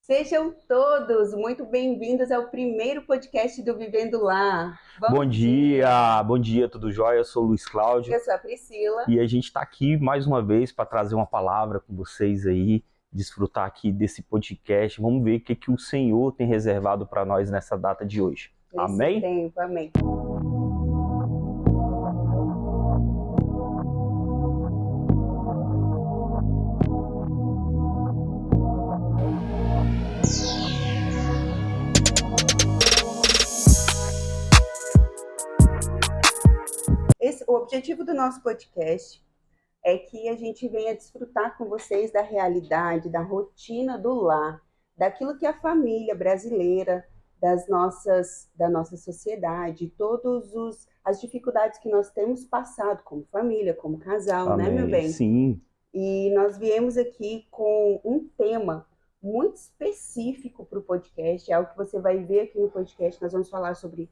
Sejam todos muito bem-vindos ao primeiro podcast do Vivendo Lá. Bom dia, tudo jóia? Eu sou o Luiz Cláudio. Eu sou a Priscila. E a gente está aqui mais uma vez para trazer uma palavra com vocês aí, desfrutar aqui desse podcast. Vamos ver o que o Senhor tem reservado para nós nessa data de hoje. Amém? Tempo, amém. O objetivo do nosso podcast é que a gente venha desfrutar com vocês da realidade, da rotina do lar, daquilo que a família brasileira, da nossa sociedade, as dificuldades que nós temos passado como família, como casal, Amém. Né, meu bem? Sim. E nós viemos aqui com um tema muito específico para o podcast, é algo que você vai ver aqui no podcast. Nós vamos falar sobre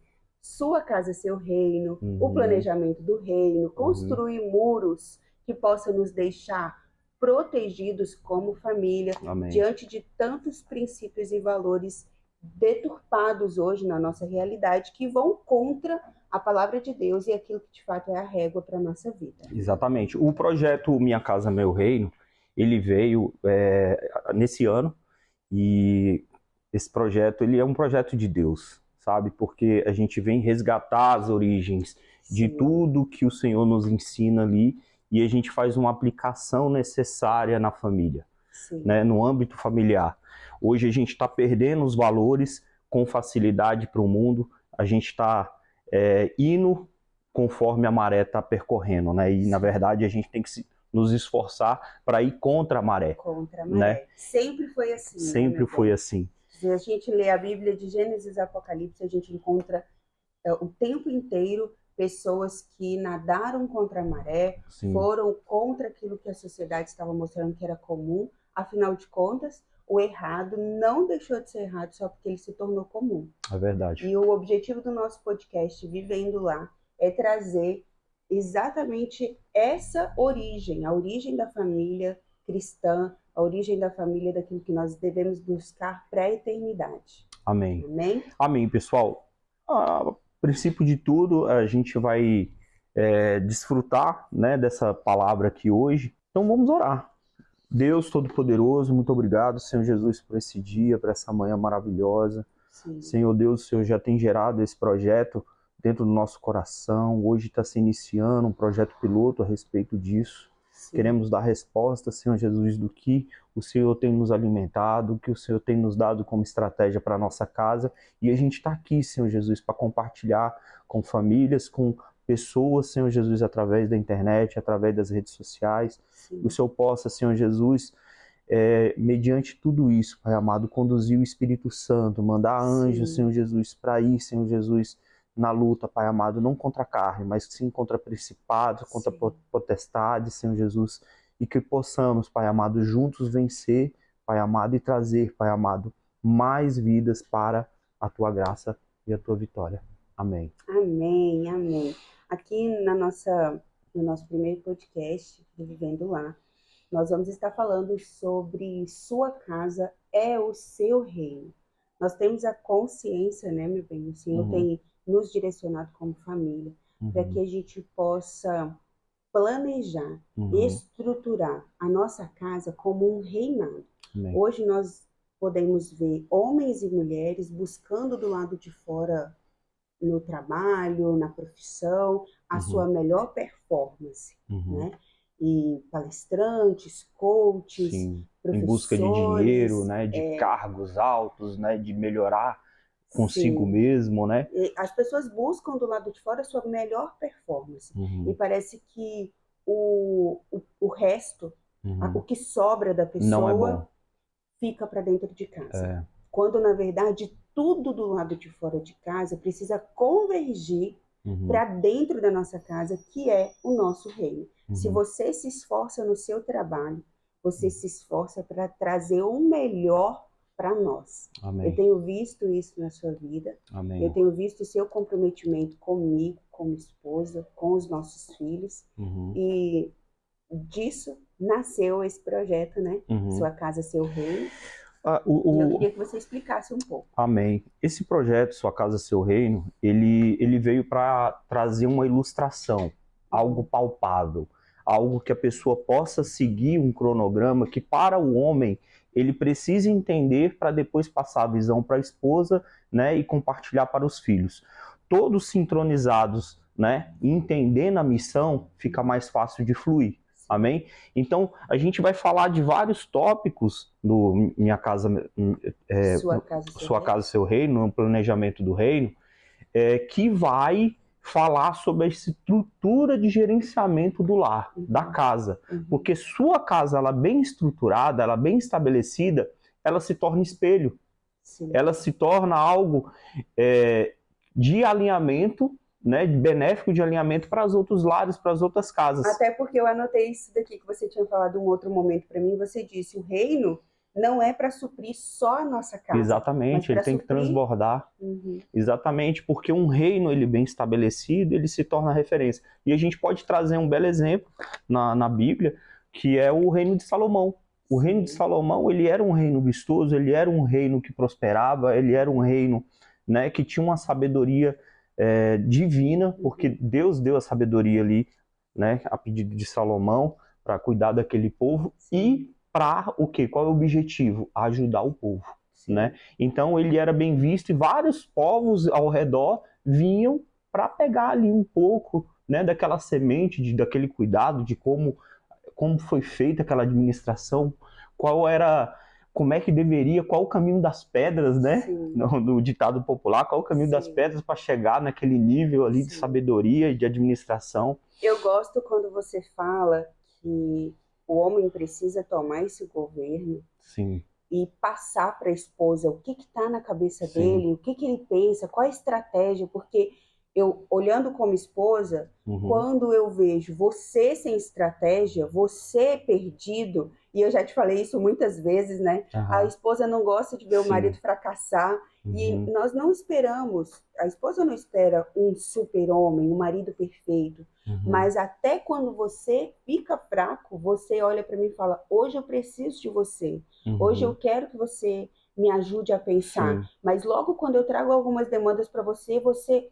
sua casa, seu reino, o planejamento do reino, construir muros que possam nos deixar protegidos como família. Amém. Diante de tantos princípios e valores deturpados hoje na nossa realidade que vão contra a palavra de Deus e aquilo que de fato é a régua para a nossa vida. Exatamente. O projeto Minha Casa, Meu Reino, ele veio nesse ano, e esse projeto ele é um projeto de Deus, sabe? Porque a gente vem resgatar as origens de tudo que o Senhor nos ensina ali, e a gente faz uma aplicação necessária na família, né? No âmbito familiar. Hoje a gente está perdendo os valores com facilidade para o mundo, a gente está indo conforme a maré está percorrendo, né? E na verdade a gente tem que nos esforçar para ir contra a maré. Contra a maré. Né? Sempre foi assim. Sempre foi assim. Se a gente lê a Bíblia de Gênesis a Apocalipse, a gente encontra o tempo inteiro pessoas que nadaram contra a maré, foram contra aquilo que a sociedade estava mostrando que era comum. Afinal de contas, o errado não deixou de ser errado só porque ele se tornou comum. É verdade. E o objetivo do nosso podcast, Vivendo Lá, é trazer exatamente essa origem, a origem da família cristã, a origem da família daquilo que nós devemos buscar para a eternidade. Amém. Amém? Amém, pessoal. A princípio de tudo, a gente vai desfrutar, né, dessa palavra aqui hoje. Então vamos orar. Deus Todo-Poderoso, muito obrigado, Senhor Jesus, por esse dia, por essa manhã maravilhosa. Sim. Senhor Deus, o Senhor já tem gerado esse projeto dentro do nosso coração. Hoje está se iniciando um projeto piloto a respeito disso. Sim. Queremos dar resposta, Senhor Jesus, do que o Senhor tem nos alimentado, o que o Senhor tem nos dado como estratégia para a nossa casa. E a gente está aqui, Senhor Jesus, para compartilhar com famílias, com pessoas, Senhor Jesus, através da internet, através das redes sociais. Sim. O Senhor possa, Senhor Jesus, mediante tudo isso, Pai amado, conduzir o Espírito Santo, mandar anjos, Senhor Jesus, para ir, Senhor Jesus, na luta, Pai amado, não contra a carne, mas sim contra principados, contra potestades, Senhor Jesus, e que possamos, Pai amado, juntos vencer, Pai amado, e trazer, Pai amado, mais vidas para a Tua graça e a Tua vitória. Amém. Amém, amém. Aqui no nosso primeiro podcast, Vivendo Lá, nós vamos estar falando sobre sua casa é o seu reino. Nós temos a consciência, né, meu bem? O Senhor tem nos direcionado como família, para que a gente possa planejar, estruturar a nossa casa como um reinado. Amém. Hoje nós podemos ver homens e mulheres buscando do lado de fora, no trabalho, na profissão, a sua melhor performance, né? E palestrantes, coaches, professores, em busca de dinheiro, né? De cargos altos, né? De melhorar consigo mesmo, né? As pessoas buscam do lado de fora a sua melhor performance. E parece que o resto, o que sobra da pessoa, não é bom, fica para dentro de casa. Quando, na verdade, tudo do lado de fora de casa precisa convergir para dentro da nossa casa, que é o nosso reino. Se você se esforça no seu trabalho, você se esforça para trazer o melhor para nós. Amém. Eu tenho visto isso na sua vida. Amém. Eu tenho visto o seu comprometimento comigo, como esposa, com os nossos filhos. E disso nasceu esse projeto, né? Sua casa, seu reino. E eu queria que você explicasse um pouco. Amém. Esse projeto, Sua Casa, Seu Reino, ele veio para trazer uma ilustração, algo palpável, algo que a pessoa possa seguir um cronograma que para o homem ele precisa entender para depois passar a visão para a esposa, né, e compartilhar para os filhos. Todos sincronizados, né, entendendo a missão, fica mais fácil de fluir. Amém? Então, a gente vai falar de vários tópicos do Minha Casa, Sua Casa, Seu Reino, no planejamento do reino, que vai falar sobre a estrutura de gerenciamento do lar, da casa. Porque sua casa, ela bem estruturada, ela bem estabelecida, ela se torna espelho. Sim. Ela se torna algo de alinhamento, né, benéfico de alinhamento para os outros lares, para as outras casas. Até porque eu anotei isso daqui que você tinha falado um outro momento para mim, você disse, o reino não é para suprir só a nossa casa. Exatamente, ele tem que transbordar. Exatamente, porque um reino ele bem estabelecido, ele se torna referência. E a gente pode trazer um belo exemplo na Bíblia, que é o reino de Salomão. O reino de Salomão, ele era um reino vistoso, ele era um reino que prosperava, ele era um reino, né, que tinha uma sabedoria divina, porque Deus deu a sabedoria ali, né, a pedido de Salomão, para cuidar daquele povo e para o quê? Qual é o objetivo? Ajudar o povo, né? Então ele era bem visto e vários povos ao redor vinham para pegar ali um pouco, né, daquela semente, daquele cuidado, de como foi feita aquela administração, como é que deveria, qual o caminho das pedras, né? No ditado popular, qual o caminho das pedras para chegar naquele nível ali de sabedoria e de administração. Eu gosto quando você fala que o homem precisa tomar esse governo e passar para a esposa o que está na cabeça dele, o que ele pensa, qual a estratégia, porque eu, olhando como esposa, quando eu vejo você sem estratégia, você perdido, e eu já te falei isso muitas vezes, né? A esposa não gosta de ver o marido fracassar, e nós não esperamos, a esposa não espera um super-homem, um marido perfeito, mas até quando você fica fraco, você olha para mim e fala, hoje eu preciso de você, hoje eu quero que você me ajude a pensar, mas logo quando eu trago algumas demandas para você,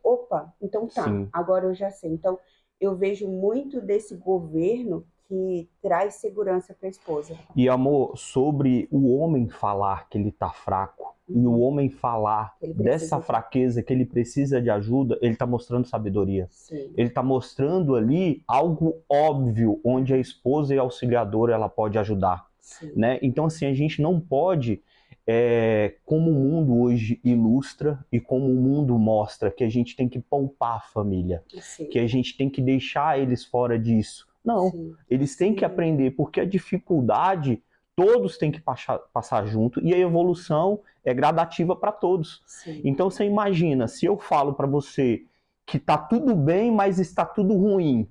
opa, então tá, agora eu já sei. Então, eu vejo muito desse governo que traz segurança para a esposa. E amor, sobre o homem falar que ele tá fraco, e o homem falar dessa fraqueza, que ele precisa de ajuda, ele tá mostrando sabedoria. Ele tá mostrando ali algo óbvio, onde a esposa e a auxiliadora, ela pode ajudar. Né? Então, assim, a gente não pode... como o mundo hoje ilustra e como o mundo mostra que a gente tem que poupar a família, que a gente tem que deixar eles fora disso. Não, eles têm que aprender, porque a dificuldade todos têm que passar junto e a evolução é gradativa para todos. Então você imagina, se eu falo para você que está tudo bem, mas está tudo ruim,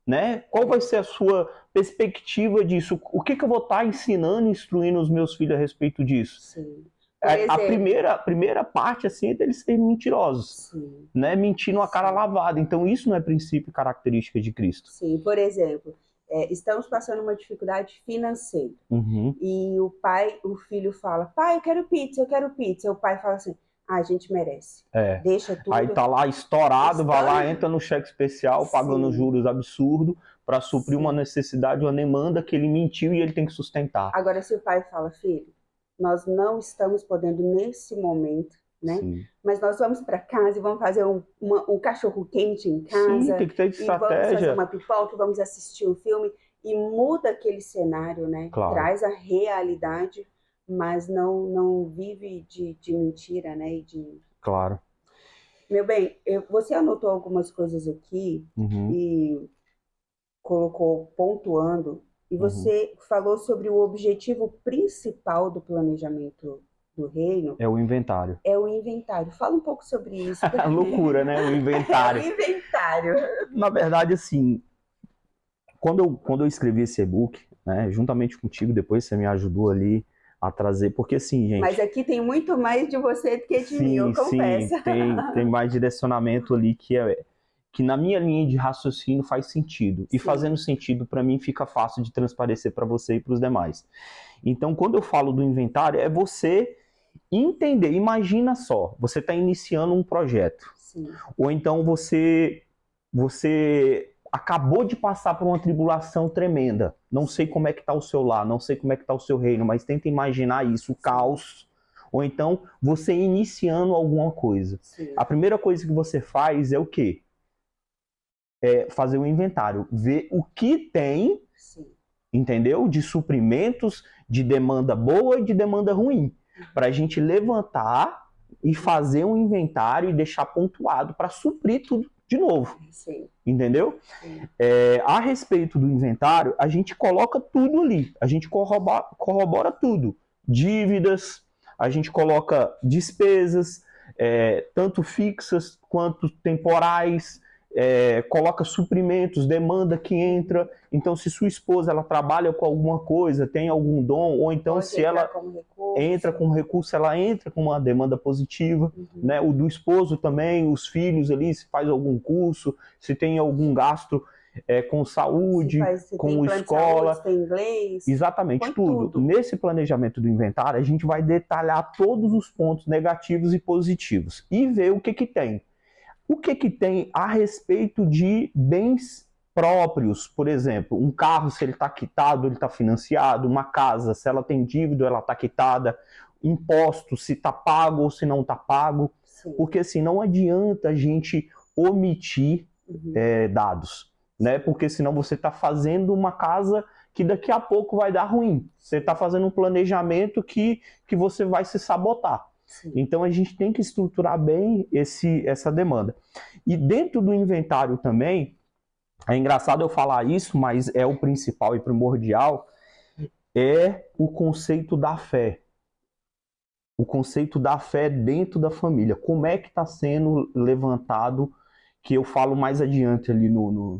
né? Qual vai ser a sua perspectiva disso? O que eu vou estar ensinando e instruindo os meus filhos a respeito disso? A primeira parte assim, é deles serem mentirosos, né? Mentindo a cara lavada. Então isso não é princípio e característica de Cristo. Por exemplo, estamos passando uma dificuldade financeira e o filho fala, pai, eu quero pizza. O pai fala assim, a gente merece. Deixa tudo. Aí tá lá estourado, vai lá, entra no cheque especial, pagando juros absurdos para suprir uma necessidade, uma demanda que ele mentiu e ele tem que sustentar. Agora, se o pai fala, filho, nós não estamos podendo nesse momento, né? Mas nós vamos para casa e vamos fazer um cachorro quente em casa. Tem que ter estratégia. Vamos fazer uma pipoca, vamos assistir um filme e muda aquele cenário, né? Traz a realidade, mas não vive de mentira, né? Claro. Meu bem, você anotou algumas coisas aqui e colocou pontuando, e você falou sobre o objetivo principal do planejamento do reino. É o inventário. É o inventário. Fala um pouco sobre isso. Loucura, né? O inventário. É o inventário. Na verdade, assim, quando eu escrevi esse e-book, né, juntamente contigo, depois você me ajudou ali a trazer, porque assim, gente... Mas aqui tem muito mais de você do que de mim, eu confesso. Sim, tem mais direcionamento ali que que na minha linha de raciocínio faz sentido. E Sim. fazendo sentido para mim fica fácil de transparecer para você e para os demais. Então, quando eu falo do inventário, é você entender. Imagina só, você está iniciando um projeto. Sim. Ou então você acabou de passar por uma tribulação tremenda. Não sei como é que está o seu lar, não sei como é que está o seu reino, mas tenta imaginar isso, o caos. Ou então você iniciando alguma coisa. Sim. A primeira coisa que você faz é o quê? É fazer um inventário, ver o que tem, Sim. entendeu? De suprimentos, de demanda boa e de demanda ruim. Para a gente levantar e fazer um inventário e deixar pontuado para suprir tudo de novo. Sim. Entendeu? Sim. A respeito do inventário, a gente coloca tudo ali. A gente corrobora tudo. Dívidas, a gente coloca despesas, tanto fixas quanto temporais, coloca suprimentos, demanda que entra. Então, se sua esposa ela trabalha com alguma coisa, tem algum dom, ou então Pode se ela entra com recurso, ela entra com uma demanda positiva. Uhum. Né? O do esposo também, os filhos ali, se faz algum curso, se tem algum gasto com saúde, com escola. Saúde, tem inglês. Exatamente, tudo. Nesse planejamento do inventário, a gente vai detalhar todos os pontos negativos e positivos e ver o que tem. O que tem a respeito de bens próprios, por exemplo, um carro, se ele está quitado, ele está financiado, uma casa, se ela tem dívida, ela está quitada, imposto, se está pago ou se não está pago, Sim. porque assim, não adianta a gente omitir dados, né? Porque senão você está fazendo uma casa que daqui a pouco vai dar ruim, você está fazendo um planejamento que você vai se sabotar. Sim. Então a gente tem que estruturar bem essa demanda. E dentro do inventário também, é engraçado eu falar isso, mas é o principal e primordial, é o conceito da fé. O conceito da fé dentro da família. Como é que está sendo levantado, que eu falo mais adiante ali no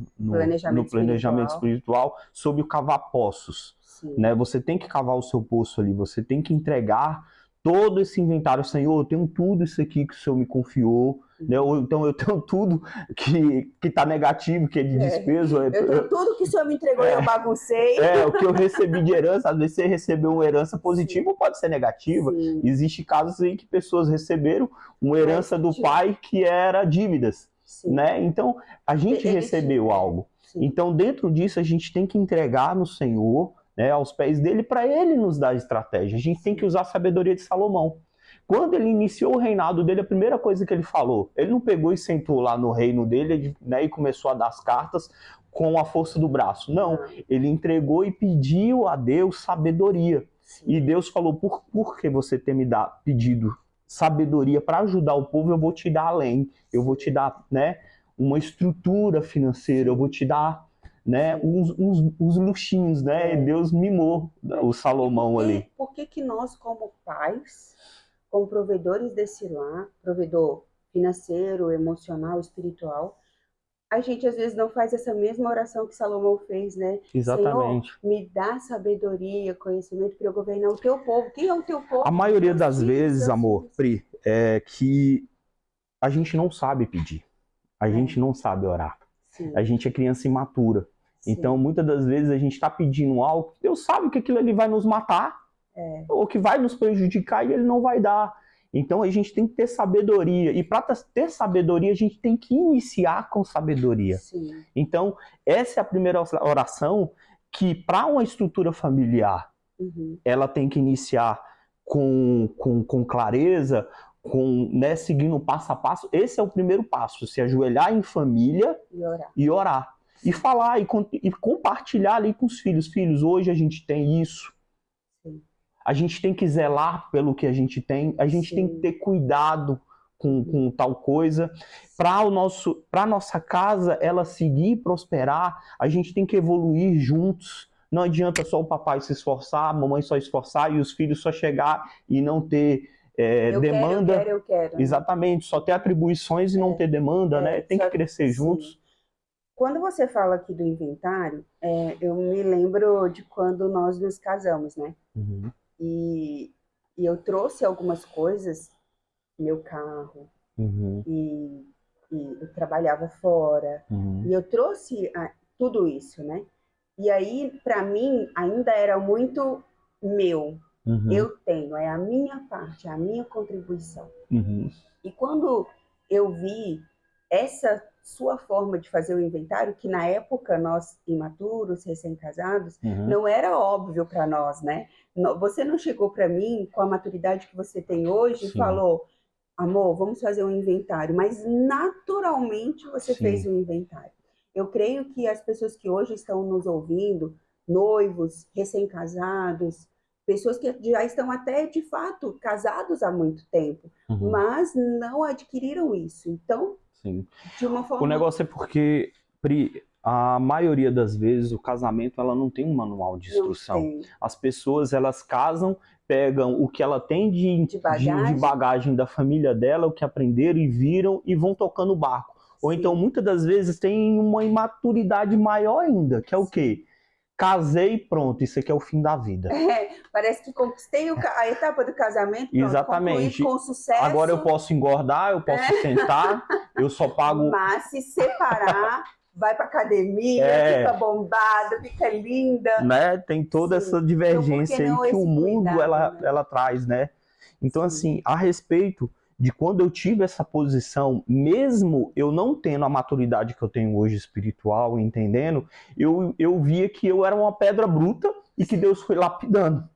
planejamento espiritual, sobre o cavar poços. Né? Você tem que cavar o seu poço ali, você tem que entregar todo esse inventário. Senhor, eu tenho tudo isso aqui que o Senhor me confiou, né? Ou então eu tenho tudo que está negativo, que é de despesa. Eu tenho tudo que o Senhor me entregou e eu baguncei. O que eu recebi de herança. Às vezes você recebeu uma herança positiva. Sim. Ou pode ser negativa. Sim. Existe casos em que pessoas receberam uma herança do pai que era dívidas. Sim. Né? Então, a gente recebeu algo. Sim. Então, dentro disso, a gente tem que entregar no Senhor, né, aos pés dele, para ele nos dar estratégia. A gente tem que usar a sabedoria de Salomão. Quando ele iniciou o reinado dele, a primeira coisa que ele falou, ele não pegou e sentou lá no reino dele, né, e começou a dar as cartas com a força do braço. Não, ele entregou e pediu a Deus sabedoria. Sim. E Deus falou, por que você tem me pedido sabedoria para ajudar o povo? Eu vou te dar além, eu vou te dar, né, uma estrutura financeira, eu vou te dar, né, uns luxinhos, né? Deus mimou o Salomão ali. Por que nós, como pais, como provedores desse lar, provedor financeiro, emocional, espiritual, a gente às vezes não faz essa mesma oração que Salomão fez, né? Exatamente. Senhor, me dá sabedoria, conhecimento para eu governar o teu povo. Quem é o teu povo? A maioria das vezes, amor, Pri, é que a gente não sabe pedir. A gente não sabe orar. Sim. A gente é criança imatura. Sim. Então, muitas das vezes a gente está pedindo algo, Deus sabe que aquilo ali vai nos matar, ou que vai nos prejudicar e ele não vai dar. Então, a gente tem que ter sabedoria. E para ter sabedoria, a gente tem que iniciar com sabedoria. Sim. Então, essa é a primeira oração que, para uma estrutura familiar, ela tem que iniciar com clareza, né, seguindo passo a passo. Esse é o primeiro passo, se ajoelhar em família e orar. E falar e compartilhar ali com os filhos. Filhos, hoje a gente tem isso. Sim. A gente tem que zelar pelo que a gente tem. A gente tem que ter cuidado com tal coisa. Para a nossa casa ela seguir e prosperar, a gente tem que evoluir juntos. Não adianta só o papai se esforçar, a mamãe só esforçar e os filhos só chegar e não ter demanda. Eu quero. Exatamente, só ter atribuições e não ter demanda, né? Tem que crescer juntos. Quando você fala aqui do inventário, eu me lembro de quando nós nos casamos, né? Uhum. E eu trouxe algumas coisas, meu carro, e e eu trabalhava fora, e eu trouxe tudo isso, né? E aí, para mim, ainda era muito meu. Eu tenho, é a minha parte, é a minha contribuição. E quando eu vi essa sua forma de fazer o inventário, que na época nós, imaturos, recém-casados, não era óbvio para nós, né? Você não chegou para mim com a maturidade que você tem hoje e falou, amor, vamos fazer um inventário, mas naturalmente você fez um inventário. Eu creio que as pessoas que hoje estão nos ouvindo, noivos, recém-casados, pessoas que já estão até, de fato, casados há muito tempo, mas não adquiriram isso. Então, de uma forma... O negócio é porque, Pri, a maioria das vezes o casamento ela não tem um manual de instrução. As pessoas, elas casam, pegam o que ela tem de bagagem da família dela, o que aprenderam e viram e vão tocando o barco. Ou então, muitas das vezes, tem uma imaturidade maior ainda, que é o quê? Casei, pronto, isso aqui é o fim da vida. Parece que conquistei a etapa do casamento, pronto, exatamente, com sucesso. Agora eu posso engordar, eu posso sustentar, eu só pago... Mas se separar, vai pra academia, fica bombada, fica linda. Né? Tem toda essa divergência então, aí que o mundo ela traz, né? Então, assim, a respeito de quando eu tive essa posição, mesmo eu não tendo a maturidade que eu tenho hoje espiritual, entendendo, eu via que eu era uma pedra bruta e que Deus foi lapidando.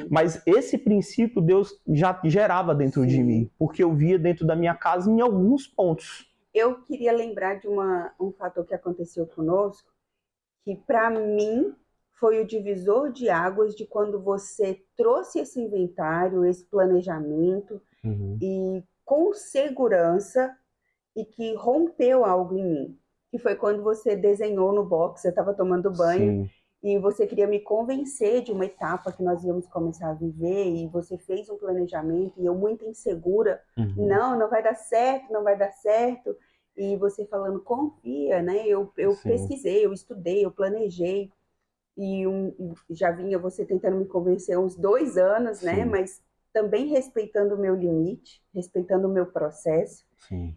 Mas esse princípio Deus já gerava dentro de mim, porque eu via dentro da minha casa em alguns pontos. Eu queria lembrar de um fator que aconteceu conosco, que para mim foi o divisor de águas de quando você trouxe esse inventário, esse planejamento, e com segurança, e que rompeu algo em mim. Que foi quando você desenhou no box, eu estava tomando banho, e você queria me convencer de uma etapa que nós íamos começar a viver, e você fez um planejamento, e eu muito insegura, não vai dar certo, não vai dar certo, e você falando, confia, né? Eu pesquisei, eu estudei, eu planejei, e já vinha você tentando me convencer há uns 2 anos, né? Mas também respeitando o meu limite, respeitando o meu processo.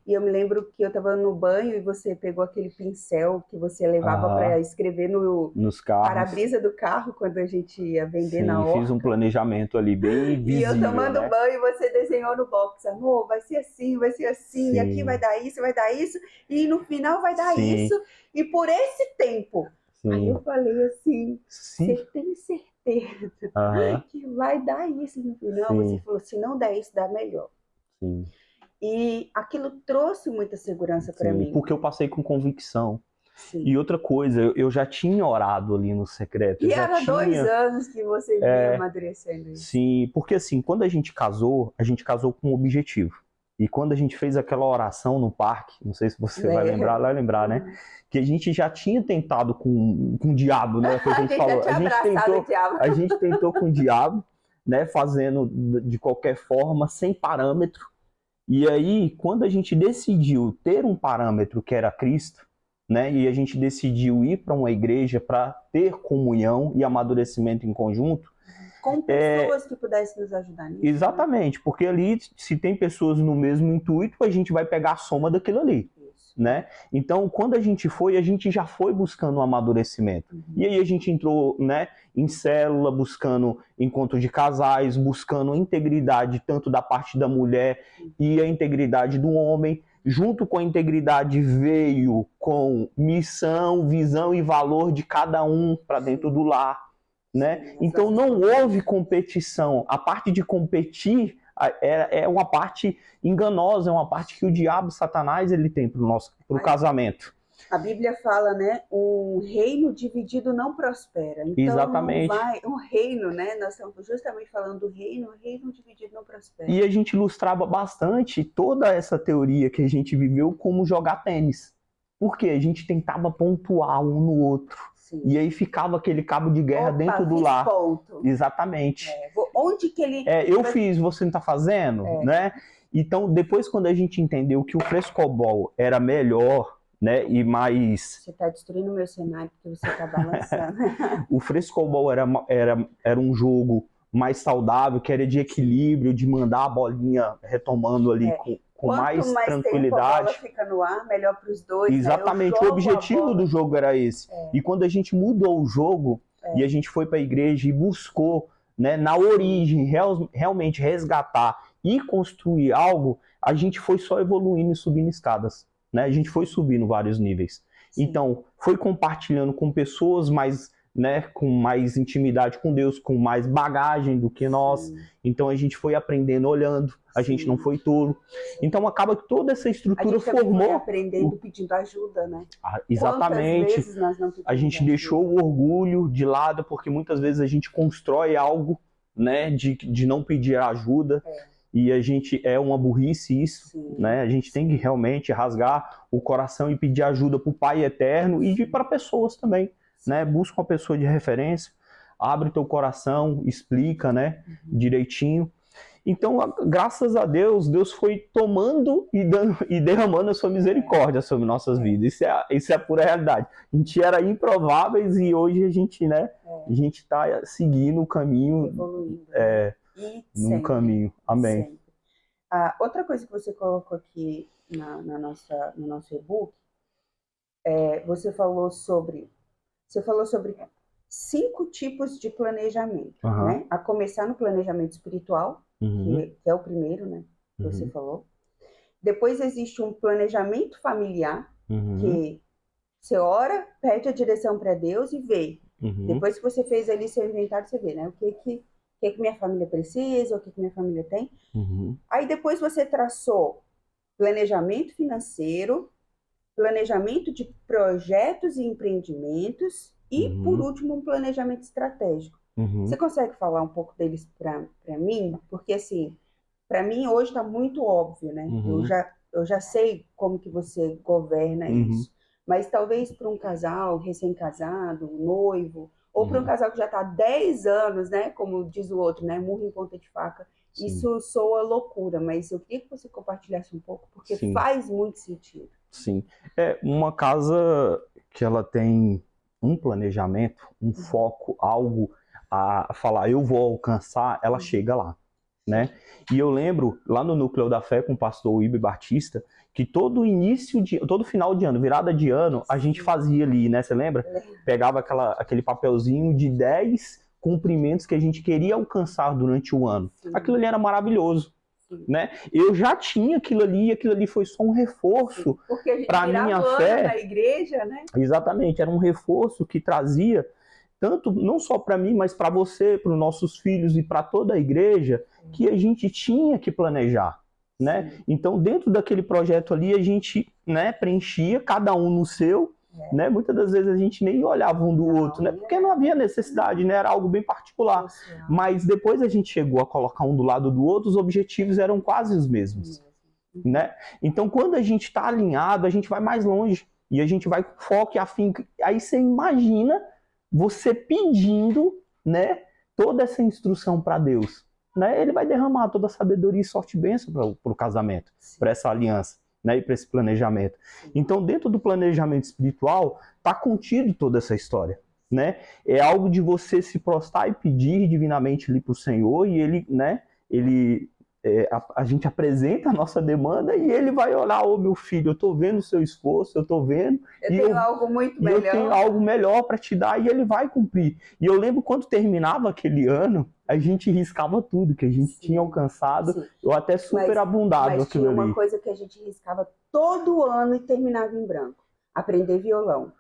E eu me lembro que eu estava no banho e você pegou aquele pincel que você levava para escrever nos para-brisa do carro quando a gente ia vender na horta. Fiz um planejamento ali bem visível, e eu tomando banho e você desenhou no box, amor, vai ser assim, e aqui vai dar isso, e no final vai dar isso, e por esse tempo. Aí eu falei assim, você tem certeza que vai dar isso no final? Você falou, se não der isso, dá melhor. E aquilo trouxe muita segurança para mim. Porque eu passei com convicção. E outra coisa, eu já tinha orado ali no secreto. E era 2 anos que você vinha amadurecendo isso. Sim, porque assim, quando a gente casou com um objetivo. E quando a gente fez aquela oração no parque, não sei se você vai lembrar, né? Que a gente já tinha tentado com o diabo, né? Que a gente falou. A gente tentou com o diabo, né? Fazendo de qualquer forma, sem parâmetro. E aí, quando a gente decidiu ter um parâmetro que era Cristo, né? E a gente decidiu ir para uma igreja para ter comunhão e amadurecimento em conjunto, com pessoas que pudessem nos ajudar nisso. Exatamente, porque ali, se tem pessoas no mesmo intuito, a gente vai pegar a soma daquilo ali. Né? Então, quando a gente já foi buscando um amadurecimento. E aí a gente entrou, né, em célula, buscando encontro de casais, buscando integridade tanto da parte da mulher e a integridade do homem. Junto com a integridade veio com missão, visão e valor de cada um para dentro do lar. Né? Então não houve competição. A parte de competir é uma parte enganosa, é uma parte que o diabo, Satanás, ele tem pro casamento. A Bíblia fala, né? Um reino dividido não prospera. Então, exatamente. Um reino, né? Nós estamos justamente falando do reino, um reino dividido não prospera. E a gente ilustrava bastante toda essa teoria que a gente viveu como jogar tênis. Porque a gente tentava pontuar um no outro. E aí ficava aquele cabo de guerra dentro do lar. Ponto. Exatamente. Onde que ele... eu fiz, você não tá fazendo, né? Então, depois quando a gente entendeu que o frescobol era melhor, né, e mais... Você tá destruindo o meu cenário porque você tá balançando. O frescobol era um jogo mais saudável, que era de equilíbrio, de mandar a bolinha retomando ali com Quanto mais mais tempo a bola tranquilidade. fica no ar, melhor para os dois, Exatamente, né? o objetivo do jogo era esse. E quando a gente mudou o jogo e a gente foi para a igreja e buscou, né, na origem, realmente resgatar e construir algo, a gente foi só evoluindo e subindo escadas, né? A gente foi subindo vários níveis. Sim. Então, foi compartilhando com pessoas mais, né, com mais intimidade com Deus, com mais bagagem do que nós. Sim. Então a gente foi aprendendo olhando, a gente não foi tolo. Então acaba que toda essa estrutura formou. Foi aprendendo pedindo ajuda, né? Exatamente. Quantas vezes nós não pedimos a gente ajuda? Deixou o orgulho de lado, porque muitas vezes a gente constrói algo, né, de não pedir ajuda. E a gente é uma burrice isso, Sim. né? A gente tem que realmente rasgar o coração e pedir ajuda para o Pai Eterno e para pessoas também, né? Busca uma pessoa de referência, abre teu coração, explica, né, direitinho. Então, graças a Deus, Deus foi tomando e derramando a sua misericórdia sobre nossas vidas. Isso é a pura realidade. A gente era improváveis e hoje a gente, né, a gente está seguindo o caminho, evoluindo, num caminho. Amém. Sempre. Outra coisa que você colocou aqui no nosso e-book, você falou sobre 5 tipos de planejamento, né? A começar no planejamento espiritual, que é o primeiro, né? Que você falou. Depois existe um planejamento familiar, que você ora, pede a direção para Deus e vê. Depois que você fez ali seu inventário, você vê, né? O que minha família precisa, o que minha família tem. Aí depois você traçou planejamento financeiro, planejamento de projetos e empreendimentos e, por último, um planejamento estratégico. Você consegue falar um pouco deles para mim? Porque, assim, para mim hoje está muito óbvio, né? Eu já sei como que você governa isso. Mas talvez para um casal recém-casado, noivo, ou para um casal que já está há 10 anos, né? Como diz o outro, né? Murro em ponta de faca. Sim. Isso soa loucura, mas eu queria que você compartilhasse um pouco, porque faz muito sentido. Sim. É uma casa que ela tem um planejamento, um foco, algo a falar, eu vou alcançar, ela chega lá, né? E eu lembro, lá no Núcleo da Fé, com o pastor Ibe Batista, que todo final de ano, virada de ano, a gente fazia ali, né? Você lembra? Pegava aquele papelzinho de 10 cumprimentos que a gente queria alcançar durante o ano. Aquilo ali era maravilhoso. Né? Eu já tinha aquilo ali e aquilo ali foi só um reforço para minha fé na igreja, né? Exatamente, era um reforço que trazia tanto não só para mim, mas para você, para os nossos filhos e para toda a igreja, que a gente tinha que planejar, né? Então, dentro daquele projeto ali, a gente, né, preenchia cada um no seu. Né? Muitas das vezes a gente nem olhava um do outro, né? Porque não havia necessidade, né? Era algo bem particular. Mas depois a gente chegou a colocar um do lado do outro, os objetivos eram quase os mesmos, né? Então, quando a gente está alinhado, a gente vai mais longe e a gente vai com foco e afinco. Aí você imagina você pedindo, né, toda essa instrução para Deus, né? Ele vai derramar toda a sabedoria e sorte e bênção para o casamento, para essa aliança. Né, e para esse planejamento. Então, dentro do planejamento espiritual, está contido toda essa história. Né? É algo de você se prostrar e pedir divinamente ali para o Senhor, e ele, né, a gente apresenta a nossa demanda e ele vai orar, ô meu filho, eu estou vendo o seu esforço, eu estou vendo. Eu tenho algo muito melhor. Eu tenho algo melhor para te dar, e ele vai cumprir. E eu lembro quando terminava aquele ano, a gente riscava tudo que a gente tinha alcançado, ou até superabundado mas aquilo ali. Mas tinha uma coisa que a gente riscava todo ano e terminava em branco. Aprender violão.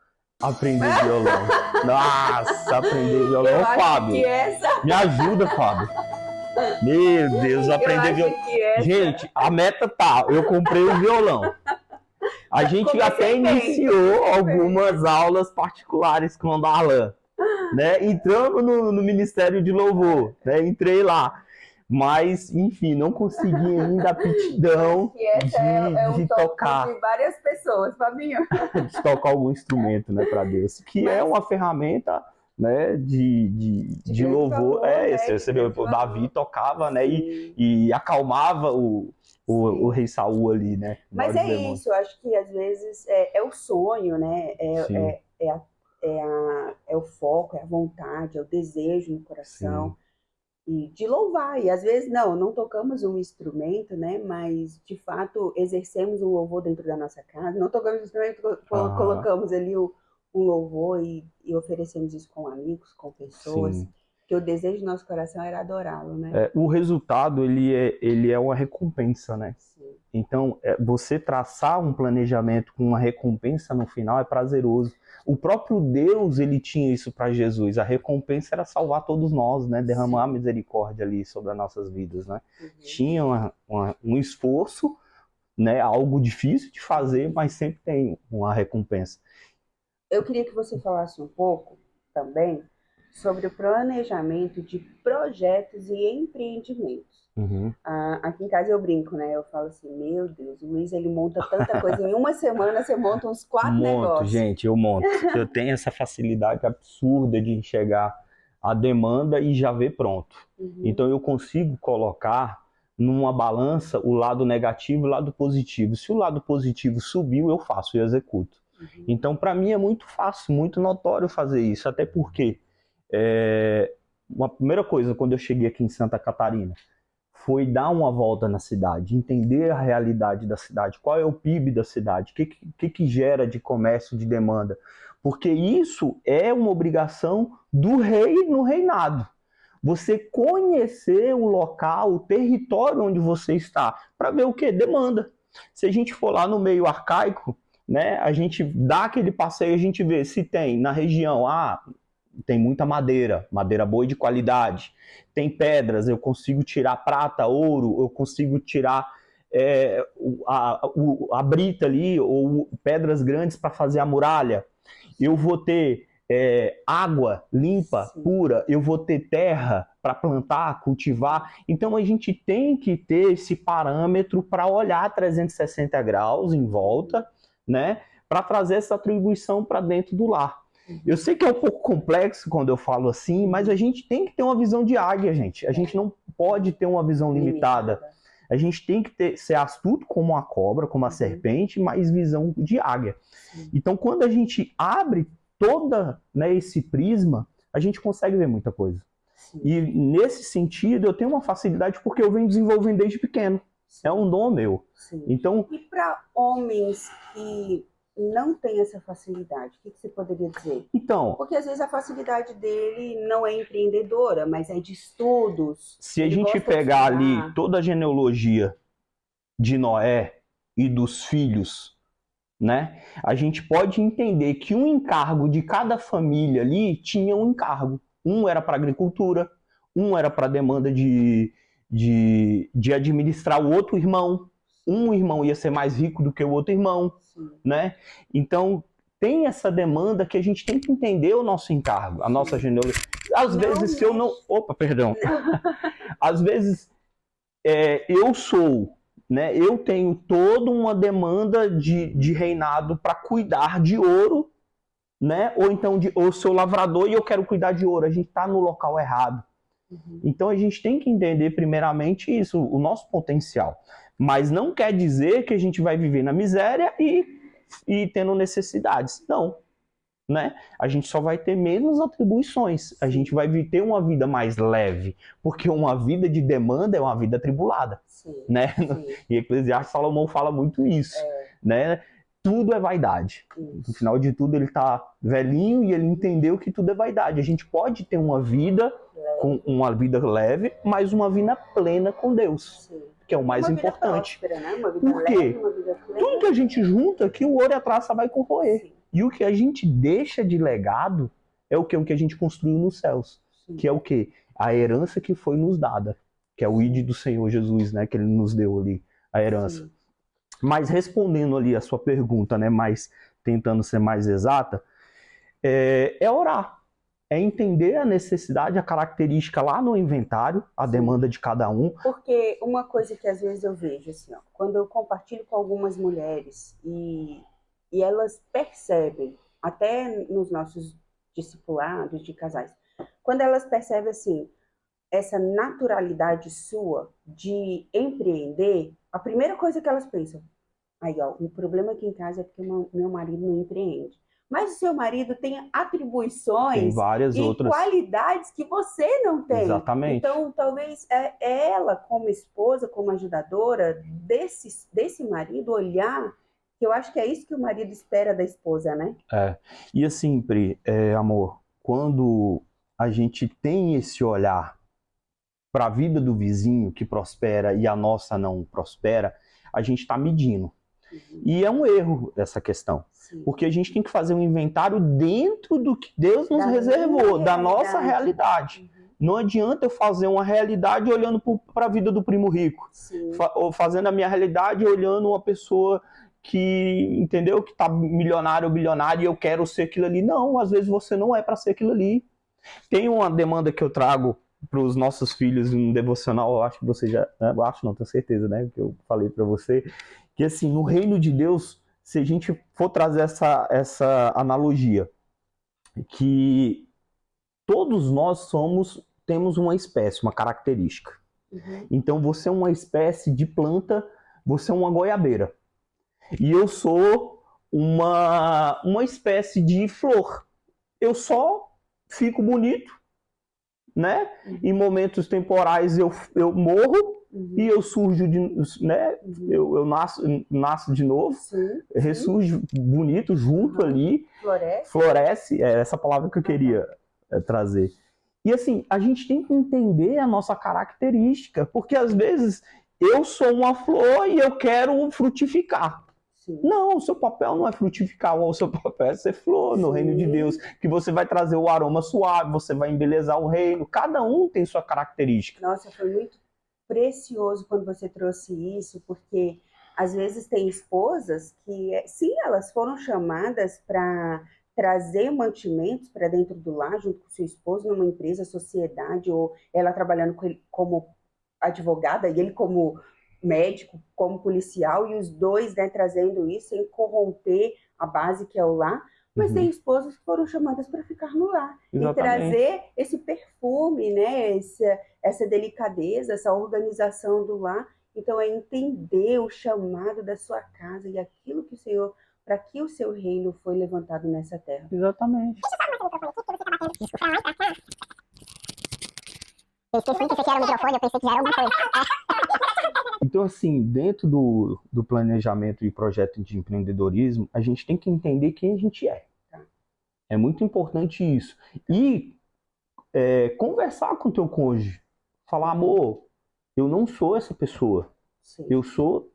Aprender violão. Nossa, aprender violão. Fábio, me ajuda, Fábio. Meu Deus, aprender violão. Gente, a meta tá, eu comprei o violão. A gente até iniciou algumas aulas particulares com o Darlan. Né? Entramos no Ministério de Louvor, né? Entrei lá, mas enfim, não consegui ainda a aptidão de tocar. De várias pessoas, Fabinho. De tocar algum instrumento, né, para Deus, que é uma ferramenta, né, de louvor. Valor, Você vê, o Davi tocava, né, e acalmava o rei Saul ali, né? Mas é isso, eu acho que às vezes é o sonho, né? É o foco, é a vontade, é o desejo no coração. e de louvar. E às vezes não tocamos um instrumento, né? Mas de fato exercemos um louvor dentro da nossa casa. Não tocamos um instrumento, Aham, colocamos ali um louvor e oferecemos isso com amigos, com pessoas. sim. Que o desejo do nosso coração era adorá-lo, né? O resultado, ele é uma recompensa, né? Sim, Então, você traçar um planejamento com uma recompensa no final é prazeroso. O próprio Deus, ele tinha isso para Jesus. A recompensa era salvar todos nós, né? Derramar a sim. misericórdia ali sobre as nossas vidas, né? Uhum. Tinha um esforço, né? Algo difícil de fazer, mas sempre tem uma recompensa. Eu queria que você falasse um pouco também sobre o planejamento de projetos e empreendimentos. Uhum. Aqui em casa eu brinco, né? Eu falo assim, meu Deus, o Luiz ele monta tanta coisa. Em uma semana você monta uns 4 Monto, negócios. gente, eu monto. Eu tenho essa facilidade absurda de enxergar a demanda e já ver pronto. Uhum, Então eu consigo colocar numa balança o lado negativo e o lado positivo. Se o lado positivo subiu, eu faço e executo. uhum, Então para mim é muito fácil, muito notório fazer isso, até porque uma primeira coisa quando eu cheguei aqui em Santa Catarina foi dar uma volta na cidade, entender a realidade da cidade, qual é o PIB da cidade, o que gera de comércio, de demanda. Porque isso é uma obrigação do rei no reinado. Você conhecer o local, o território onde você está, para ver o que? Demanda. Se a gente for lá no meio arcaico, né, a gente dá aquele passeio, a gente vê se tem na região, tem muita madeira, madeira boa e de qualidade. Tem pedras, eu consigo tirar prata, ouro, eu consigo tirar a brita ali, ou pedras grandes para fazer a muralha. Eu vou ter água limpa, sim. pura, eu vou ter terra para plantar, cultivar. Então a gente tem que ter esse parâmetro para olhar 360 graus em volta, né? Para trazer essa atribuição para dentro do lar. Eu Uhum, sei que é um pouco complexo quando eu falo assim, mas a uhum. gente tem que ter uma visão de águia, gente. A gente não pode ter uma visão limitada. Limitada. A gente tem que ser astuto como a cobra, como a Uhum, serpente, mas visão de águia. sim, Então, quando a gente abre toda, né, esse prisma, a gente consegue ver muita coisa. sim, E nesse sentido, eu tenho uma facilidade porque eu venho desenvolvendo desde pequeno. É sim, um dom meu. sim. Então, E para homens que não têm essa facilidade, o que você poderia dizer? então, Porque às vezes a facilidade dele não é empreendedora, mas é de estudos. se a Ele gente gosta de pegar ali estudar. toda a genealogia de Noé e dos filhos, né? A gente pode entender que um encargo de cada família ali tinha um encargo. Um era para agricultura, um era para demanda de administrar o outro irmão. Um irmão ia ser mais rico do que o outro irmão, Sim, né? Então tem essa demanda que a gente tem que entender o nosso encargo, a nossa sim. genealogia. Às Não vezes, se eu não. mexe. Opa, perdão. Não. Às vezes eu sou, né? Eu tenho toda uma demanda de reinado para cuidar de ouro, né? Ou então eu sou lavrador e eu quero cuidar de ouro. A gente está no local errado. Uhum, Então a gente tem que entender primeiramente isso, o nosso potencial. Mas não quer dizer que a gente vai viver na miséria e tendo necessidades. Não, né? A gente só vai ter menos atribuições. A sim, gente vai ter uma vida mais leve, porque uma vida de demanda é uma vida atribulada, sim, né? sim. E Eclesiastes Salomão fala muito isso, É né? Tudo é vaidade. No isso. final de tudo, ele está velhinho e ele entendeu que tudo é vaidade. A gente pode ter uma vida com Leve. uma vida leve, mas uma vida plena com Deus, Sim. que é o E mais uma vida importante. próspera, né? Uma vida Por leve, quê? uma vida Tudo plena. que a gente junta aqui, o ouro e a traça vai corroer. Sim, E o que a gente deixa de legado é o que? O que a gente construiu nos céus. sim, Que é o quê? A herança que foi nos dada. Que é o ID sim, do Senhor Jesus, né? Que ele nos deu ali, a herança. sim. Mas respondendo ali a sua pergunta, né? Mas tentando ser mais exata, é orar. É entender a necessidade, a característica lá no inventário, a Sim. demanda de cada um. Porque uma coisa que às vezes eu vejo, assim, ó, quando eu compartilho com algumas mulheres e elas percebem, até nos nossos discipulados de casais, quando elas percebem, assim, essa naturalidade sua de empreender, a primeira coisa que elas pensam, aí, ó, o problema aqui em casa é porque meu marido não empreende. mas o seu marido tem Tem atribuições várias e outras. qualidades que você não tem. Exatamente. Então, talvez ela, como esposa, como ajudadora desse marido, olhar, que eu acho que é isso que o marido espera da esposa, né? E assim, Pri, amor, quando a gente tem esse olhar para a vida do vizinho que prospera e a nossa não prospera, a gente está medindo. E é um erro essa questão. Sim. Porque a gente tem que fazer um inventário dentro do que Deus nos reservou, da nossa realidade. Não adianta eu fazer uma realidade olhando para a vida do primo rico. Ou fazendo a minha realidade olhando uma pessoa que, entendeu? Que está milionário ou bilionário e eu quero ser aquilo ali. Não, às vezes você não é para ser aquilo ali. Tem uma demanda que eu trago para os nossos filhos no devocional, eu acho que você já... Eu acho, não, tenho certeza, né? Que eu falei para você. Que assim, no reino de Deus, se a gente for trazer essa analogia, que todos nós temos uma espécie, uma característica. Então você é uma espécie de planta, você é uma goiabeira. E eu sou uma espécie de flor. Eu só fico bonito, né? Em momentos temporais eu morro e eu surjo, né? Eu nasço de novo, ressurjo bonito junto ali, floresce, é essa palavra que eu queria trazer. E assim, a gente tem que entender a nossa característica, porque às vezes eu sou uma flor e eu quero frutificar. Não, o seu papel não é frutificar, o seu papel é ser flor no reino de Deus, que você vai trazer o aroma suave, você vai embelezar o reino, cada um tem sua característica. Nossa, foi muito precioso quando você trouxe isso, porque às vezes tem esposas que, sim, elas foram chamadas para trazer mantimentos para dentro do lar, junto com o seu esposo, numa empresa, sociedade, ou ela trabalhando com ele como advogada e ele como médico, como policial, e os dois, né, trazendo isso sem corromper a base que é o lar. Mas tem esposas que foram chamadas para ficar no lar. Exatamente. E trazer esse perfume, né, essa delicadeza, essa organização do lar. Então, é entender o chamado da sua casa e aquilo que o Senhor, para que o seu reino foi levantado nessa terra. Exatamente. Eu esqueci que você era o microfone, eu pensei que já era alguma coisa. Então, assim, dentro do planejamento e projeto de empreendedorismo, a gente tem que entender quem a gente é. É muito importante isso. E conversar com o teu cônjuge. Falar, amor, eu não sou essa pessoa. Eu sou...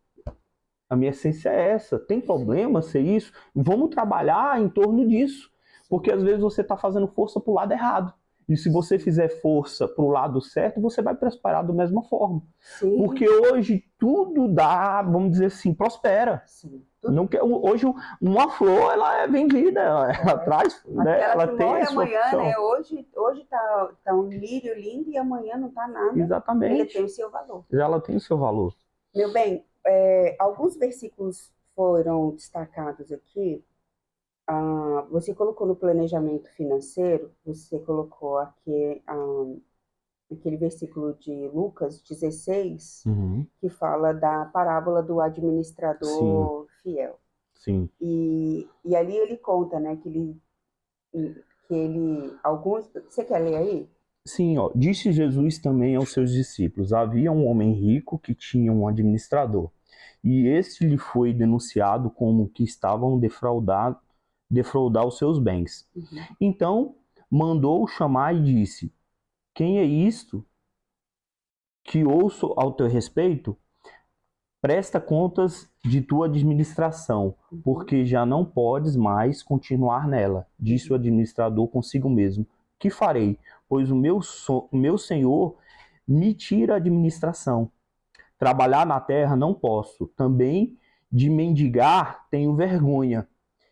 A minha essência é essa. Tem problema ser isso? Vamos trabalhar em torno disso. Porque às vezes você está fazendo força para o lado errado. E se você fizer força para o lado certo, você vai prosperar da mesma forma. Sim. Porque hoje tudo dá, vamos dizer assim, prospera. Sim. Não quer, hoje uma flor ela é vendida, ela traz, né? Ela tem a sua amanhã, função. né? Hoje tá um lírio lindo e amanhã não tá nada. Exatamente. Ele tem o seu valor. Ela tem o seu valor. Meu bem, alguns versículos foram destacados aqui. Você colocou no planejamento financeiro, você colocou aqui aquele versículo de Lucas 16, que fala da parábola do administrador fiel. Sim. E ali ele conta, né, que alguns... Você quer ler aí? Sim, ó. Disse Jesus também aos seus discípulos: havia um homem rico que tinha um administrador, e este lhe foi denunciado como que estavam defraudar os seus bens. Então mandou-o chamar e disse: quem é isto que ouço ao teu respeito? Presta contas de tua administração, porque já não podes mais continuar nela. Disse o administrador consigo mesmo: que farei? Pois o meu senhor me tira a administração. Trabalhar na terra não posso. Também de mendigar tenho vergonha.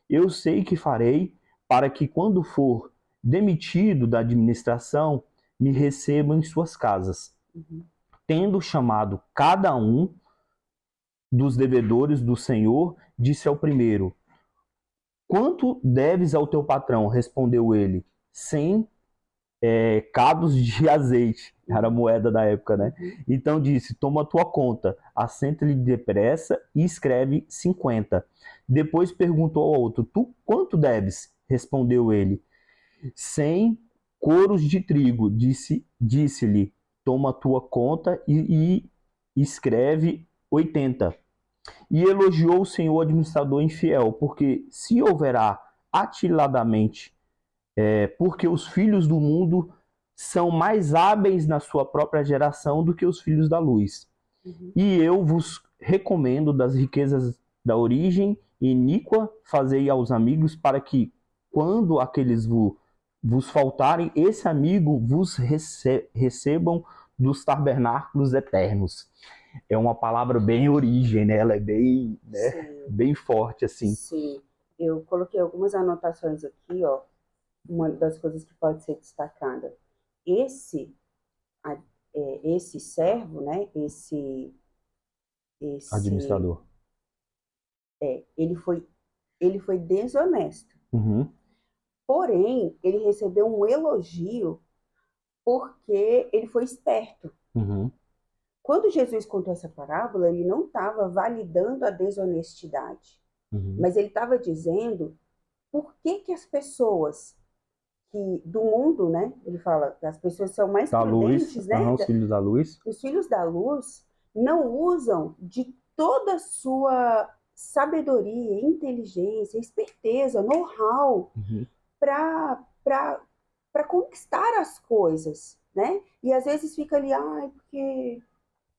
Eu sei que farei para que, quando for demitido da administração, me recebam em suas casas. Tendo chamado cada um dos devedores do Senhor, disse ao primeiro: quanto deves ao teu patrão? Respondeu ele: 100 cados de azeite, era a moeda da época, né? Então disse, toma tua conta, assenta-lhe depressa e escreve 50. Depois perguntou ao outro, tu quanto deves? Respondeu ele, 100 coros de trigo. Disse-lhe, toma tua conta e escreve 80. E elogiou o senhor administrador infiel, porque se houverá atiladamente, porque os filhos do mundo são mais hábeis na sua própria geração do que os filhos da luz. E eu vos recomendo das riquezas da origem iníqua, fazei aos amigos, para que, quando aqueles vos faltarem, esse amigo vos recebam dos tabernáculos eternos. É uma palavra bem origem, né? Ela é bem, né? Bem forte, assim. Sim, eu coloquei algumas anotações aqui, ó. Uma das coisas que pode ser destacada. Esse servo, né? Esse Administrador. Ele foi desonesto. Uhum. Porém, ele recebeu um elogio porque ele foi esperto. Uhum. Quando Jesus contou essa parábola, ele não estava validando a desonestidade, mas ele estava dizendo por que as pessoas do mundo, né? Ele fala que as pessoas são mais da prudentes, luz, né? Os filhos da luz. Os filhos da luz não usam de toda a sua sabedoria, inteligência, esperteza, know-how para conquistar as coisas, né? E às vezes fica ali, porque,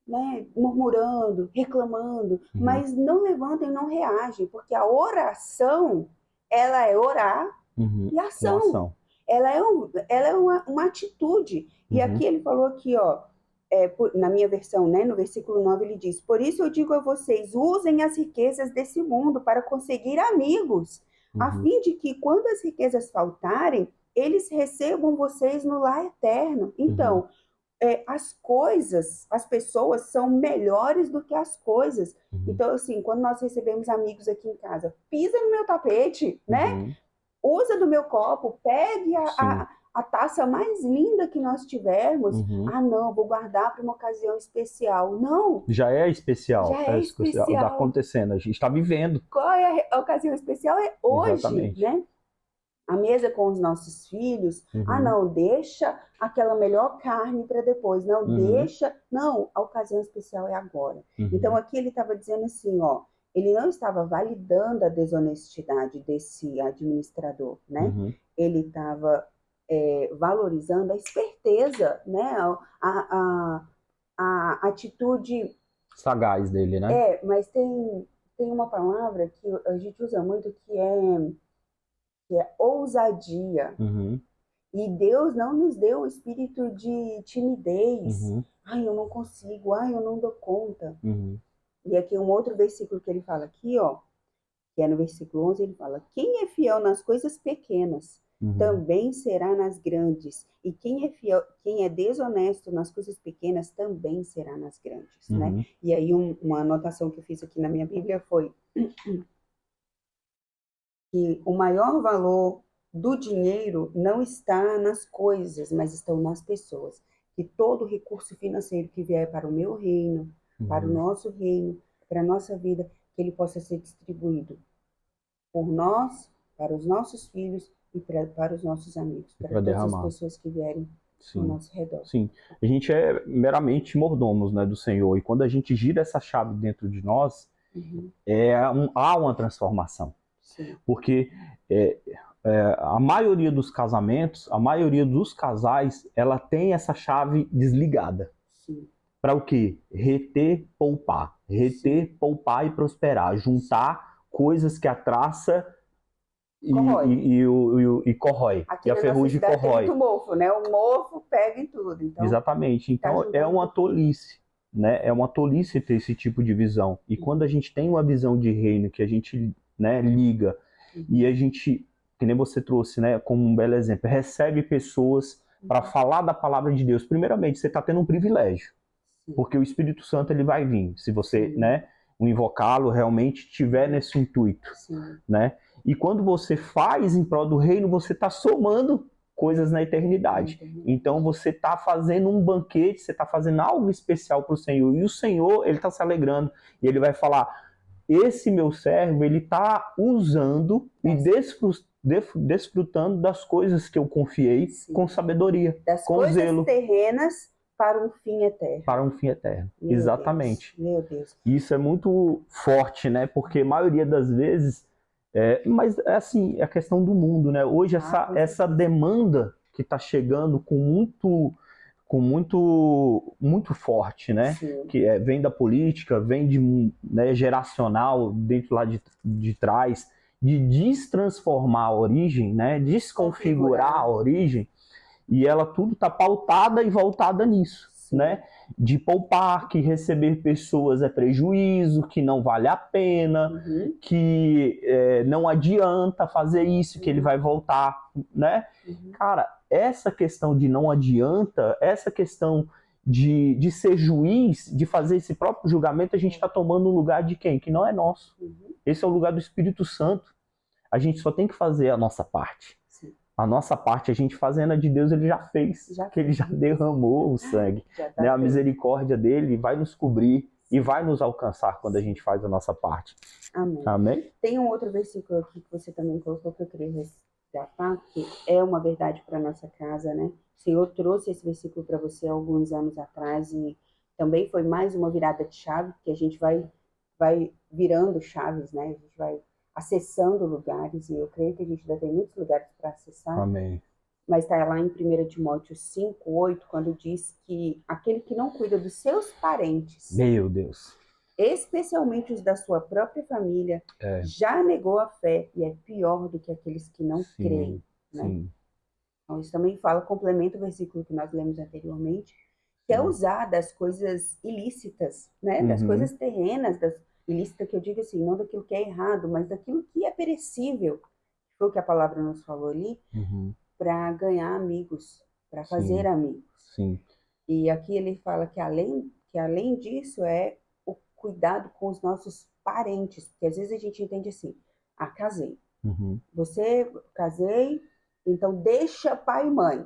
né, murmurando, reclamando, mas não levantam e não reagem, porque a oração, ela é orar e ação. Ela é uma atitude. E aqui ele falou aqui, ó, na minha versão, né, no versículo 9, ele diz, por isso eu digo a vocês, usem as riquezas desse mundo para conseguir amigos, a fim de que quando as riquezas faltarem, eles recebam vocês no lar eterno. Então, as pessoas são melhores do que as coisas. Então, assim, quando nós recebemos amigos aqui em casa, pisa no meu tapete, né? Usa do meu copo, pegue a taça mais linda que nós tivermos. Não, vou guardar para uma ocasião especial. Não. Já é especial. Já é especial. Está acontecendo, a gente está vivendo. Qual é a ocasião especial? É hoje, exatamente, né? A mesa com os nossos filhos. Não, deixa aquela melhor carne para depois. Não, deixa. Não, a ocasião especial é agora. Então, aqui ele estava dizendo assim, ó, ele não estava validando a desonestidade desse administrador, né? Ele estava valorizando a esperteza, né? A atitude sagaz dele, né? Mas tem uma palavra que a gente usa muito que é ousadia. E Deus não nos deu o espírito de timidez. Eu não consigo, eu não dou conta. E aqui um outro versículo que ele fala aqui, ó, que é no versículo 11, ele fala, quem é fiel nas coisas pequenas, também será nas grandes. E quem é desonesto nas coisas pequenas, também será nas grandes, né? E aí uma anotação que eu fiz aqui na minha Bíblia foi que o maior valor do dinheiro não está nas coisas, mas estão nas pessoas. Que todo recurso financeiro que vier para o meu reino, para o nosso reino, para a nossa vida, que ele possa ser distribuído por nós, para os nossos filhos e para os nossos amigos, para todas as pessoas que vierem ao nosso redor. Sim, a gente é meramente mordomos, né, do Senhor, e quando a gente gira essa chave dentro de nós, há uma transformação. Porque a maioria dos casamentos, a maioria dos casais, ela tem essa chave desligada. Para o quê? Reter, poupar. Reter, poupar e prosperar. Juntar coisas que a traça e corrói. Aqui e a ferrugem corrói. Tem muito mofo, né? O mofo pega em tudo. Então, exatamente. Então é uma tolice. Né? É uma tolice ter esse tipo de visão. E quando a gente tem uma visão de reino que a gente, né, liga e a gente, que nem você trouxe, né, como um belo exemplo, recebe pessoas para falar da palavra de Deus. Primeiramente, você está tendo um privilégio, porque o Espírito Santo ele vai vir, se você, né, o invocá-lo realmente tiver nesse intuito, né? E quando você faz em prol do reino, você está somando coisas na eternidade. Então você está fazendo um banquete, você está fazendo algo especial para o Senhor. E o Senhor, ele está se alegrando. E ele vai falar, esse meu servo, ele está usando e desfrutando das coisas que eu confiei com sabedoria, das com coisas zelo. terrenas para um fim eterno. Para um fim eterno. Meu Exatamente. Deus, meu Deus. Isso é muito forte, né? Porque a maioria das vezes... mas é assim, é a questão do mundo, né? Hoje essa demanda que está chegando muito forte, né? Sim. Que vem da política, vem né, geracional, dentro lá de trás, de destransformar a origem, né? Desconfigurar a origem, e ela tudo está pautada e voltada nisso, né? De poupar, que receber pessoas é prejuízo, que não vale a pena, que não adianta fazer isso, que ele vai voltar, né? Cara, essa questão de não adianta, essa questão de ser juiz, de fazer esse próprio julgamento, a gente está tomando o lugar de quem? Que não é nosso. Esse é o lugar do Espírito Santo. A gente só tem que fazer a nossa parte. A nossa parte, a gente fazendo a de Deus, ele já fez. Que ele já derramou o sangue. Né? A misericórdia dele vai nos cobrir e vai nos alcançar quando a gente faz a nossa parte. Amém. Amém? Tem um outro versículo aqui que você também colocou que eu queria resgatar, que é uma verdade para a nossa casa, né? O Senhor trouxe esse versículo para você há alguns anos atrás e também foi mais uma virada de chave, que a gente vai virando chaves, né? A gente vai acessando lugares, e eu creio que a gente ainda tem muitos lugares para acessar. Amém. Mas está lá em 1 Timóteo 5:8, quando diz que aquele que não cuida dos seus parentes, meu Deus, especialmente os da sua própria família, já negou a fé e é pior do que aqueles que não creem. Né? Então, isso também complementa o versículo que nós lemos anteriormente, que é usar das coisas ilícitas, né? Das coisas terrenas, ilícita que eu digo assim, não daquilo que é errado, mas daquilo que é perecível, foi o que a palavra nos falou ali, para ganhar amigos, para fazer amigos. E aqui ele fala que além disso é o cuidado com os nossos parentes, porque às vezes a gente entende assim, casei. Casei, então deixa pai e mãe.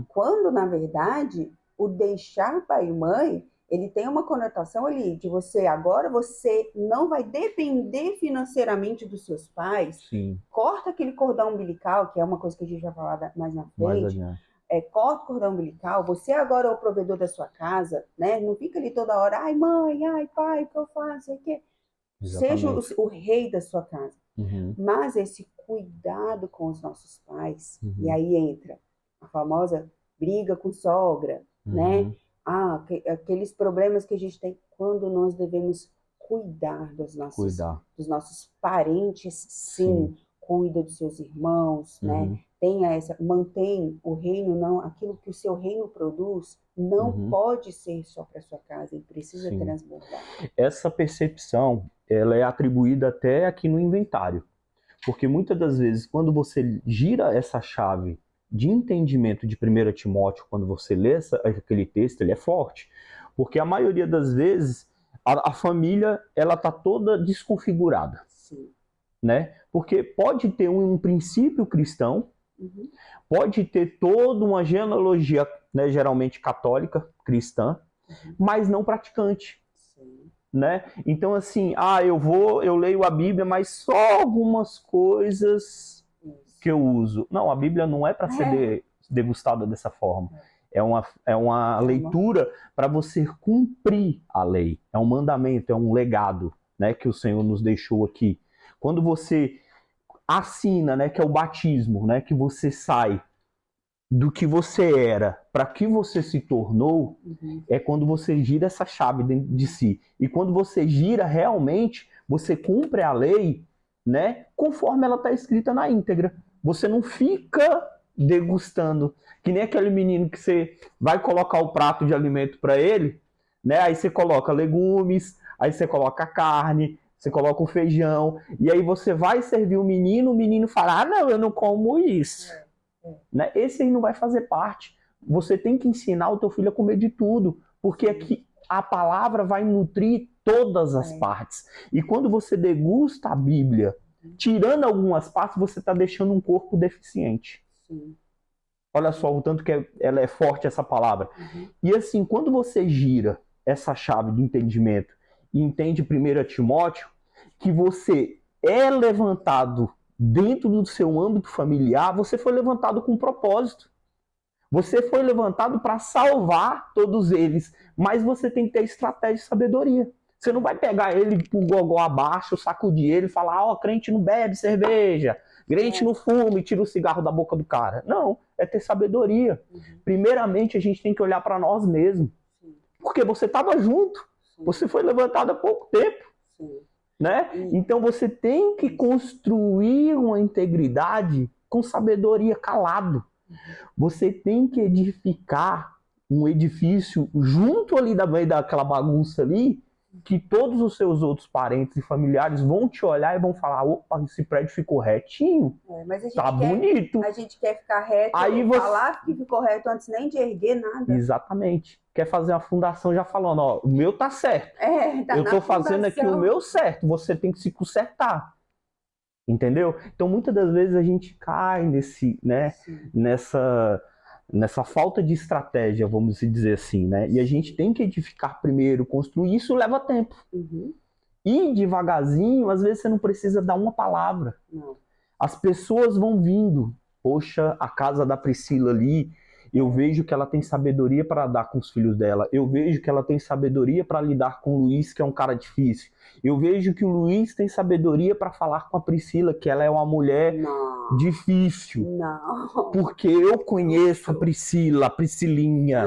Quando, na verdade, o deixar pai e mãe, ele tem uma conotação ali de agora você não vai depender financeiramente dos seus pais. Corta aquele cordão umbilical, que é uma coisa que a gente vai falar mais na frente. Corta o cordão umbilical, você agora é o provedor da sua casa, né? Não fica ali toda hora, ai mãe, ai pai, o que eu faço? O que? Seja o rei da sua casa. Mas esse cuidado com os nossos pais, e aí entra a famosa briga com sogra, né? Aqueles problemas que a gente tem quando nós devemos cuidar dos nossos parentes, sim. Cuida dos seus irmãos, né? Mantém o reino, não, aquilo que o seu reino produz não pode ser só para sua casa, ele precisa transbordar. Essa percepção, ela é atribuída até aqui no inventário, porque muitas das vezes quando você gira essa chave de entendimento de 1 Timóteo, quando você lê aquele texto, ele é forte. Porque a maioria das vezes, a família, ela está toda desconfigurada. Né? Porque pode ter um princípio cristão, pode ter toda uma genealogia, né, geralmente católica, cristã, mas não praticante. Né? Então, assim, eu leio a Bíblia, mas só algumas coisas que eu uso. Não, a Bíblia não é para ser degustada dessa forma. É uma leitura para você cumprir a lei. É um mandamento, é um legado, né, que o Senhor nos deixou aqui. Quando você assina, né, que é o batismo, né, que você sai do que você era para que você se tornou, é quando você gira essa chave dentro de si. E quando você gira realmente, você cumpre a lei, né, conforme ela está escrita na íntegra. Você não fica degustando, que nem aquele menino que você vai colocar o prato de alimento para ele, né? Aí você coloca legumes, aí você coloca carne, você coloca o feijão, e aí você vai servir o menino fala, não, eu não como isso. Né? Esse aí não vai fazer parte. Você tem que ensinar o teu filho a comer de tudo, porque aqui a palavra vai nutrir todas as partes. E quando você degusta a Bíblia, tirando algumas partes, você está deixando um corpo deficiente. Olha só o tanto que ela é forte, essa palavra. E assim, quando você gira essa chave do entendimento e entende 1 Timóteo, que você é levantado dentro do seu âmbito familiar, você foi levantado com um propósito. Você foi levantado para salvar todos eles, mas você tem que ter estratégia e sabedoria. Você não vai pegar ele por gogó abaixo, sacudir ele e falar, ó, crente não bebe cerveja, crente não fuma e tira o cigarro da boca do cara. Não, é ter sabedoria. Primeiramente, a gente tem que olhar para nós mesmos. Porque você estava junto, você foi levantado há pouco tempo. Né? Então você tem que construir uma integridade com sabedoria, calado. Você tem que edificar um edifício junto ali da meio daquela bagunça ali, que todos os seus outros parentes e familiares vão te olhar e vão falar, opa, esse prédio ficou retinho, mas a gente tá bonito. A gente quer ficar reto, aí você... falar que ficou reto antes nem de erguer nada. Exatamente. Quer fazer uma fundação já falando, ó, o meu tá certo. Tá eu tô fazendo aqui o meu certo, você tem que se consertar. Entendeu? Então, muitas das vezes a gente cai nessa falta de estratégia, vamos dizer assim, né? E a gente tem que edificar primeiro, construir, isso leva tempo. E devagarzinho, às vezes você não precisa dar uma palavra. Não. As pessoas vão vindo. Poxa, a casa da Priscila ali, eu vejo que ela tem sabedoria para dar com os filhos dela. Eu vejo que ela tem sabedoria para lidar com o Luiz, que é um cara difícil. Eu vejo que o Luiz tem sabedoria para falar com a Priscila, que ela é uma mulher difícil. Não. Porque eu conheço a Priscila, a Priscilinha,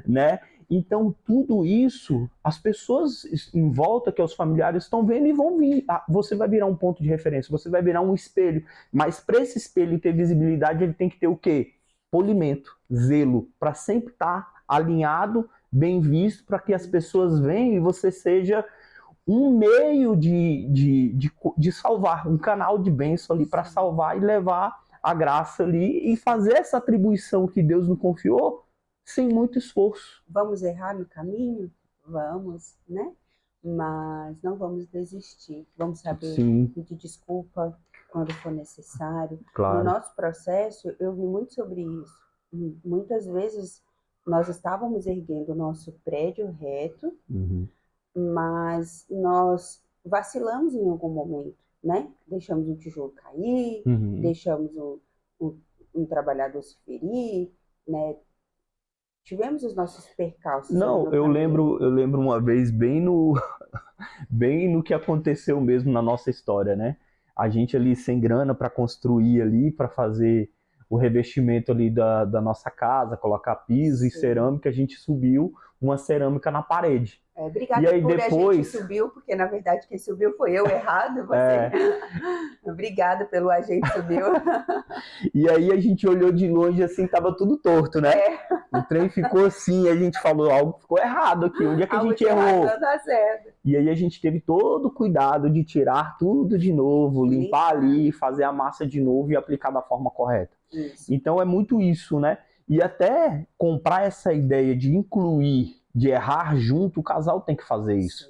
né? Então, tudo isso, as pessoas em volta, que os familiares estão vendo e vão vir. Você vai virar um ponto de referência, você vai virar um espelho. Mas para esse espelho ter visibilidade, ele tem que ter o quê? Polimento, zelo, para sempre estar alinhado, bem visto, para que as pessoas venham e você seja um meio de salvar, um canal de bênção ali para salvar e levar a graça ali e fazer essa atribuição que Deus nos confiou sem muito esforço. Vamos errar no caminho? Vamos, né? Mas não vamos desistir. Vamos saber pedir desculpa quando for necessário. Claro. No nosso processo, eu vi muito sobre isso. Muitas vezes nós estávamos erguendo o nosso prédio reto, mas nós vacilamos em algum momento, né? Deixamos o tijolo cair, deixamos um trabalhador se ferir, né? Tivemos os nossos percalços. Não, eu lembro uma vez bem no que aconteceu mesmo na nossa história, né? A gente ali sem grana para construir ali, para fazer o revestimento ali da nossa casa, colocar piso e cerâmica, a gente subiu uma cerâmica na parede. Obrigada e aí por depois... a gente subiu, porque na verdade quem subiu foi eu errado, você. Obrigada pelo a gente subiu. E aí a gente olhou de longe assim, tava tudo torto, né? O trem ficou assim, a gente falou, algo ficou errado aqui, onde é que a gente errou? E aí a gente teve todo o cuidado de tirar tudo de novo, limpar ali, fazer a massa de novo e aplicar da forma correta. Isso. Então é muito isso, né? E até comprar essa ideia de incluir, de errar junto, o casal tem que fazer isso.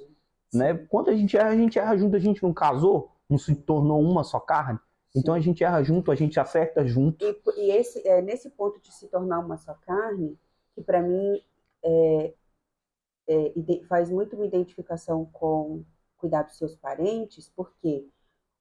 Né? Quando a gente erra junto, a gente não casou, não se tornou uma só carne. Então a gente erra junto, a gente acerta junto. E nesse ponto de se tornar uma só carne, que para mim faz muito uma identificação com cuidar dos seus parentes, porque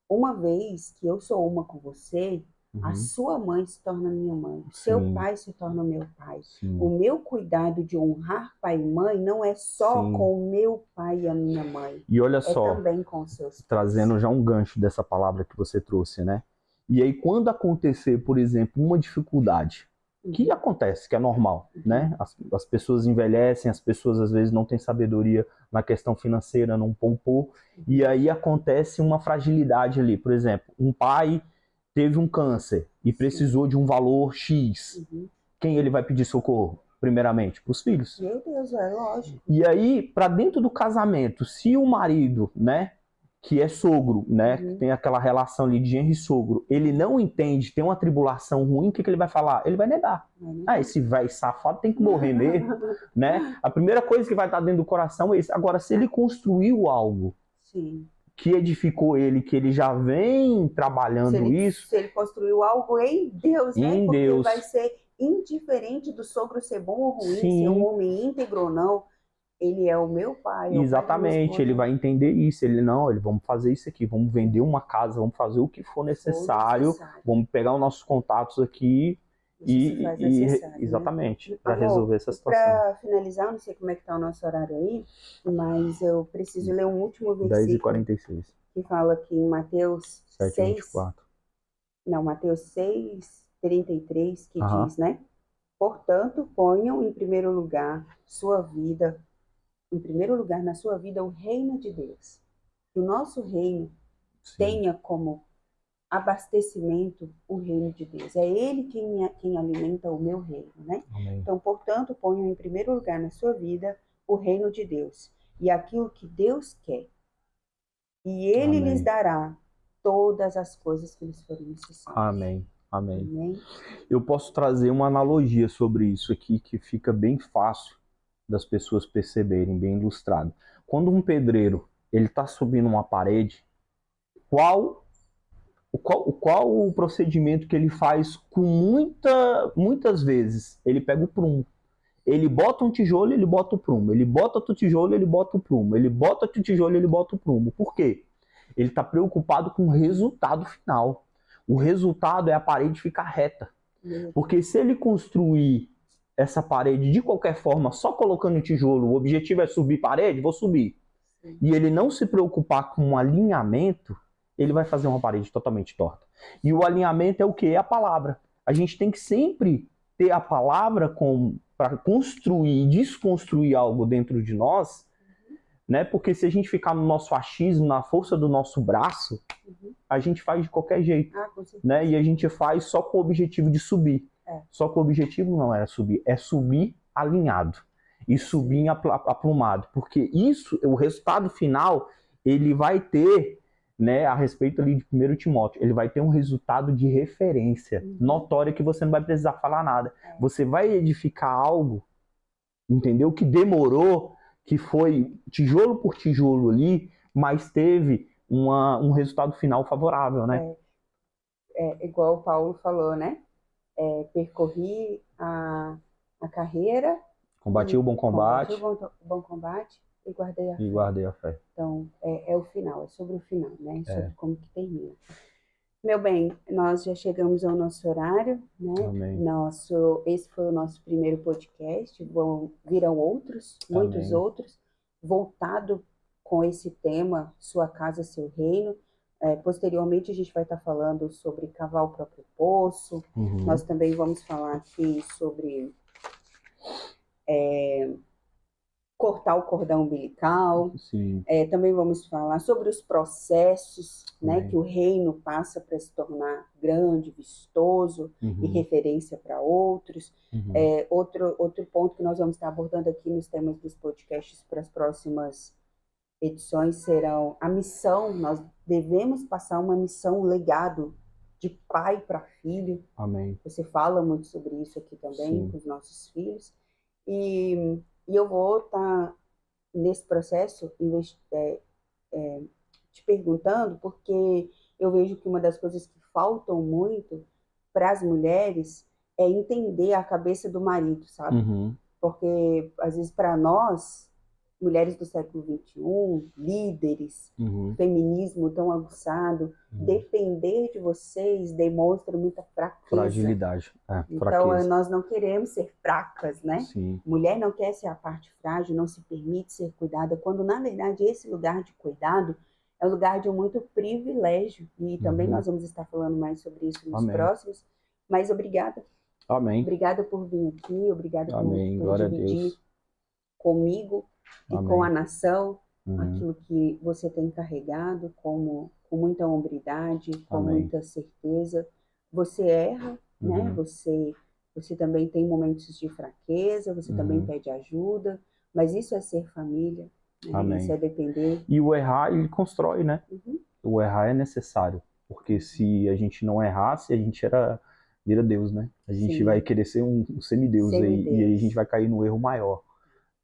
uma vez que eu sou uma com você, a sua mãe se torna minha mãe, o seu pai se torna meu pai. O meu cuidado de honrar pai e mãe não é só com o meu pai e a minha mãe. E olha só, também com os seus pais. Trazendo já um gancho dessa palavra que você trouxe, né? E aí quando acontecer, por exemplo, uma dificuldade, que acontece, que é normal, né? As pessoas envelhecem, as pessoas às vezes não têm sabedoria na questão financeira, não poupou, e aí acontece uma fragilidade ali. Por exemplo, um pai teve um câncer e precisou de um valor X. Quem ele vai pedir socorro? Primeiramente, para os filhos. Meu Deus, é lógico. E aí, para dentro do casamento, se o marido, né, que é sogro, né, que tem aquela relação ali de genro e sogro, ele não entende, tem uma tribulação ruim, o que ele vai falar? Ele vai negar. Esse velho safado tem que morrer mesmo, né? A primeira coisa que vai estar dentro do coração é isso. Agora, se ele construiu algo que edificou ele, que ele já vem trabalhando isso... Se ele construiu algo em Deus, né? Em Porque Deus. vai ser indiferente do sogro ser bom ou ruim, Sim. ser um homem íntegro ou não, ele é o meu pai. Exatamente, ele vai entender isso. Vamos fazer isso aqui, vamos vender uma casa, vamos fazer o que for necessário, vamos pegar os nossos contatos aqui exatamente, para resolver essa situação. Para finalizar, não sei como é que está o nosso horário aí, mas eu preciso ler um último versículo 10h46. que fala aqui em Mateus 7:24. Mateus 6:33, que diz, né? Portanto, ponham em primeiro lugar na sua vida o reino de Deus. Que o nosso reino tenha como abastecimento o reino de Deus. É Ele quem alimenta o meu reino, né? Amém. Então, portanto, ponham em primeiro lugar na sua vida o reino de Deus e aquilo que Deus quer. E Ele lhes dará todas as coisas que lhes forem necessárias. Amém. Eu posso trazer uma analogia sobre isso aqui que fica bem fácil das pessoas perceberem, bem ilustrado. Quando um pedreiro ele está subindo uma parede, qual o procedimento que ele faz com muitas vezes? Ele pega o prumo. Ele bota um tijolo, ele bota o prumo. Ele bota outro tijolo, ele bota o prumo. Ele bota outro tijolo, ele bota o prumo. Por quê? Ele está preocupado com o resultado final. O resultado é a parede ficar reta. Porque se ele construir essa parede de qualquer forma, só colocando tijolo, o objetivo é subir parede, vou subir. E ele não se preocupar com um alinhamento, ele vai fazer uma parede totalmente torta. E o alinhamento é o quê? É a palavra. A gente tem que sempre ter a palavra para construir e desconstruir algo dentro de nós, né? Porque se a gente ficar no nosso achismo, na força do nosso braço, a gente faz de qualquer jeito, né? E a gente faz só com o objetivo de subir. Só que o objetivo não é subir alinhado e subir aprumado, porque isso, o resultado final, ele vai ter, né, a respeito ali de 1 Timóteo, ele vai ter um resultado de referência notória que você não vai precisar falar nada. Você vai edificar algo, entendeu? Que demorou, que foi tijolo por tijolo ali, mas teve um resultado final favorável, né? Igual o Paulo falou, né? Percorri a carreira, combati o bom combate, e guardei a fé. Então, é o final, é sobre o final, né? Sobre como que termina. Meu bem, nós já chegamos ao nosso horário, né? Amém. Esse foi o nosso primeiro podcast, virão muitos outros, voltado com esse tema, Sua Casa, Seu Reino. Posteriormente a gente vai estar falando sobre cavar o próprio poço. Nós também vamos falar aqui sobre cortar o cordão umbilical. Também vamos falar sobre os processos, né, que o reino passa para se tornar grande, vistoso e referência para outros. Outro ponto que nós vamos estar abordando aqui nos temas dos podcasts para as próximas edições serão a missão. Nós devemos passar uma missão, um legado de pai para filho. Amém. Você fala muito sobre isso aqui também com os nossos filhos. E eu vou estar nesse processo te perguntando, porque eu vejo que uma das coisas que faltam muito para as mulheres é entender a cabeça do marido, sabe? Porque às vezes para nós, mulheres do século XXI, líderes, feminismo tão aguçado, depender de vocês demonstra muita fraqueza. Fragilidade. Então, nós não queremos ser fracas, né? Sim. Mulher não quer ser a parte frágil, não se permite ser cuidada, quando, na verdade, esse lugar de cuidado é um lugar de muito privilégio. E também nós vamos estar falando mais sobre isso nos próximos. Mas obrigada. Amém. Obrigada por vir aqui, obrigada por dividir comigo e com a nação aquilo que você tem carregado com muita hombridade, com muita certeza. Você erra, né? Você também tem momentos de fraqueza, você também pede ajuda, mas isso é ser família, né? Isso é depender. E o errar, ele constrói, né? O errar é necessário, porque se a gente não errasse, a gente vira Deus, né? A gente vai querer ser um semideus, e aí a gente vai cair no erro maior,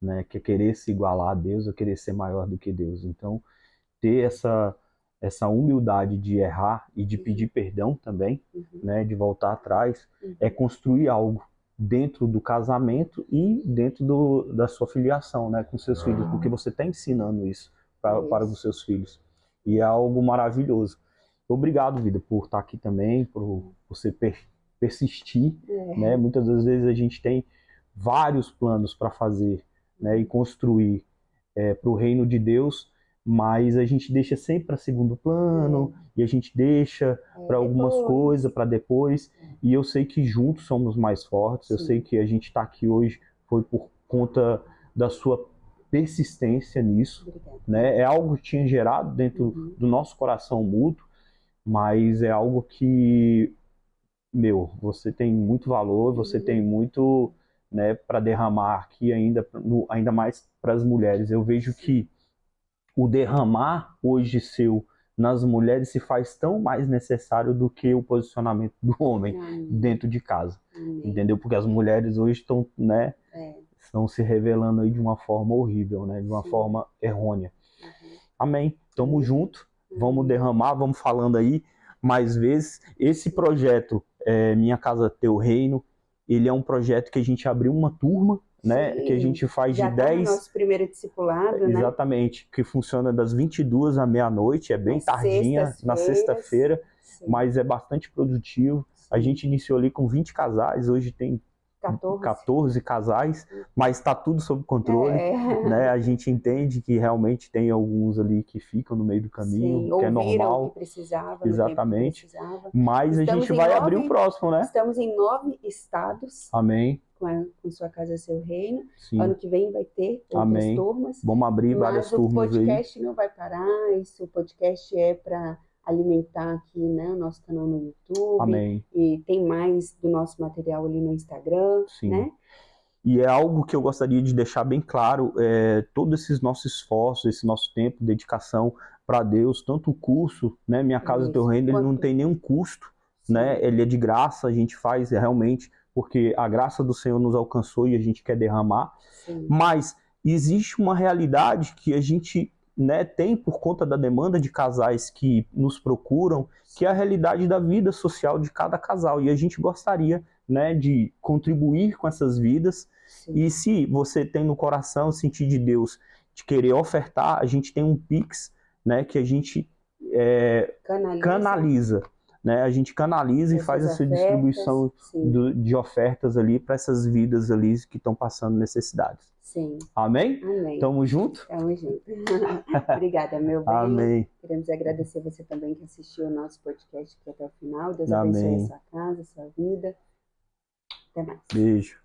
né? Que é querer se igualar a Deus ou querer ser maior do que Deus. Então, ter essa humildade de errar e de pedir perdão também, né? De voltar atrás, é construir algo, dentro do casamento e dentro da sua filiação, né, com seus filhos, porque você está ensinando isso para os seus filhos. E é algo maravilhoso. Obrigado, vida, por estar aqui também, por você persistir, né? Muitas das vezes a gente tem vários planos para fazer, né, e construir para o reino de Deus, mas a gente deixa sempre para segundo plano, e a gente deixa para algumas coisas, para depois, e eu sei que juntos somos mais fortes. Eu sei que a gente está aqui hoje foi por conta da sua persistência nisso, né? É algo que tinha gerado dentro do nosso coração mútuo, mas é algo que, você tem muito valor, você tem muito, né, para derramar aqui ainda mais para as mulheres. Eu vejo que o derramar hoje seu nas mulheres se faz tão mais necessário do que o posicionamento do homem dentro de casa. Entendeu? Porque as mulheres hoje estão, né, estão se revelando aí de uma forma horrível, né, de uma forma errônea. Amém. Tamo junto. Vamos derramar, vamos falando aí mais vezes. Esse projeto, Minha Casa Teu Reino, ele é um projeto que a gente abriu uma turma, né, que a gente faz já de 10... no nosso primeiro discipulado, exatamente, né? Que funciona das 22 à meia-noite, é bem tardinha, na sexta-feira, mas é bastante produtivo. A gente iniciou ali com 20 casais, hoje tem 14 casais, mas está tudo sob controle, né? A gente entende que realmente tem alguns ali que ficam no meio do caminho, que é normal. Que precisava, exatamente. No tempo que precisava. Mas a gente vai abrir o próximo, né? Estamos em 9 estados. Amém. Com Sua Casa Seu Reino. Sim. Ano que vem vai ter outras turmas. Vamos abrir várias turmas aí. Mas o podcast não vai parar. O podcast é para alimentar aqui, né, o nosso canal no YouTube. Amém. E tem mais do nosso material ali no Instagram. Sim. Né? E é algo que eu gostaria de deixar bem claro, todos esses nossos esforços, esse nosso tempo, dedicação para Deus, tanto o curso, né, Minha Casa Teu Reino, ele não tem nenhum custo, né, ele é de graça, a gente faz realmente porque a graça do Senhor nos alcançou e a gente quer derramar. Mas existe uma realidade que a gente, né, tem por conta da demanda de casais que nos procuram, que é a realidade da vida social de cada casal, e a gente gostaria, né, de contribuir com essas vidas. E se você tem no coração o sentir de Deus de querer ofertar, a gente tem um Pix, né, que a gente canaliza, né? A gente canaliza e faz essa distribuição de ofertas ali para essas vidas ali que estão passando necessidades. Sim. Amém? Amém. Tamo junto? Tamo junto. Obrigada, meu bem. Amém. Queremos agradecer você também que assistiu o nosso podcast aqui até o final. Deus abençoe a sua casa, a sua vida. Até mais. Beijo.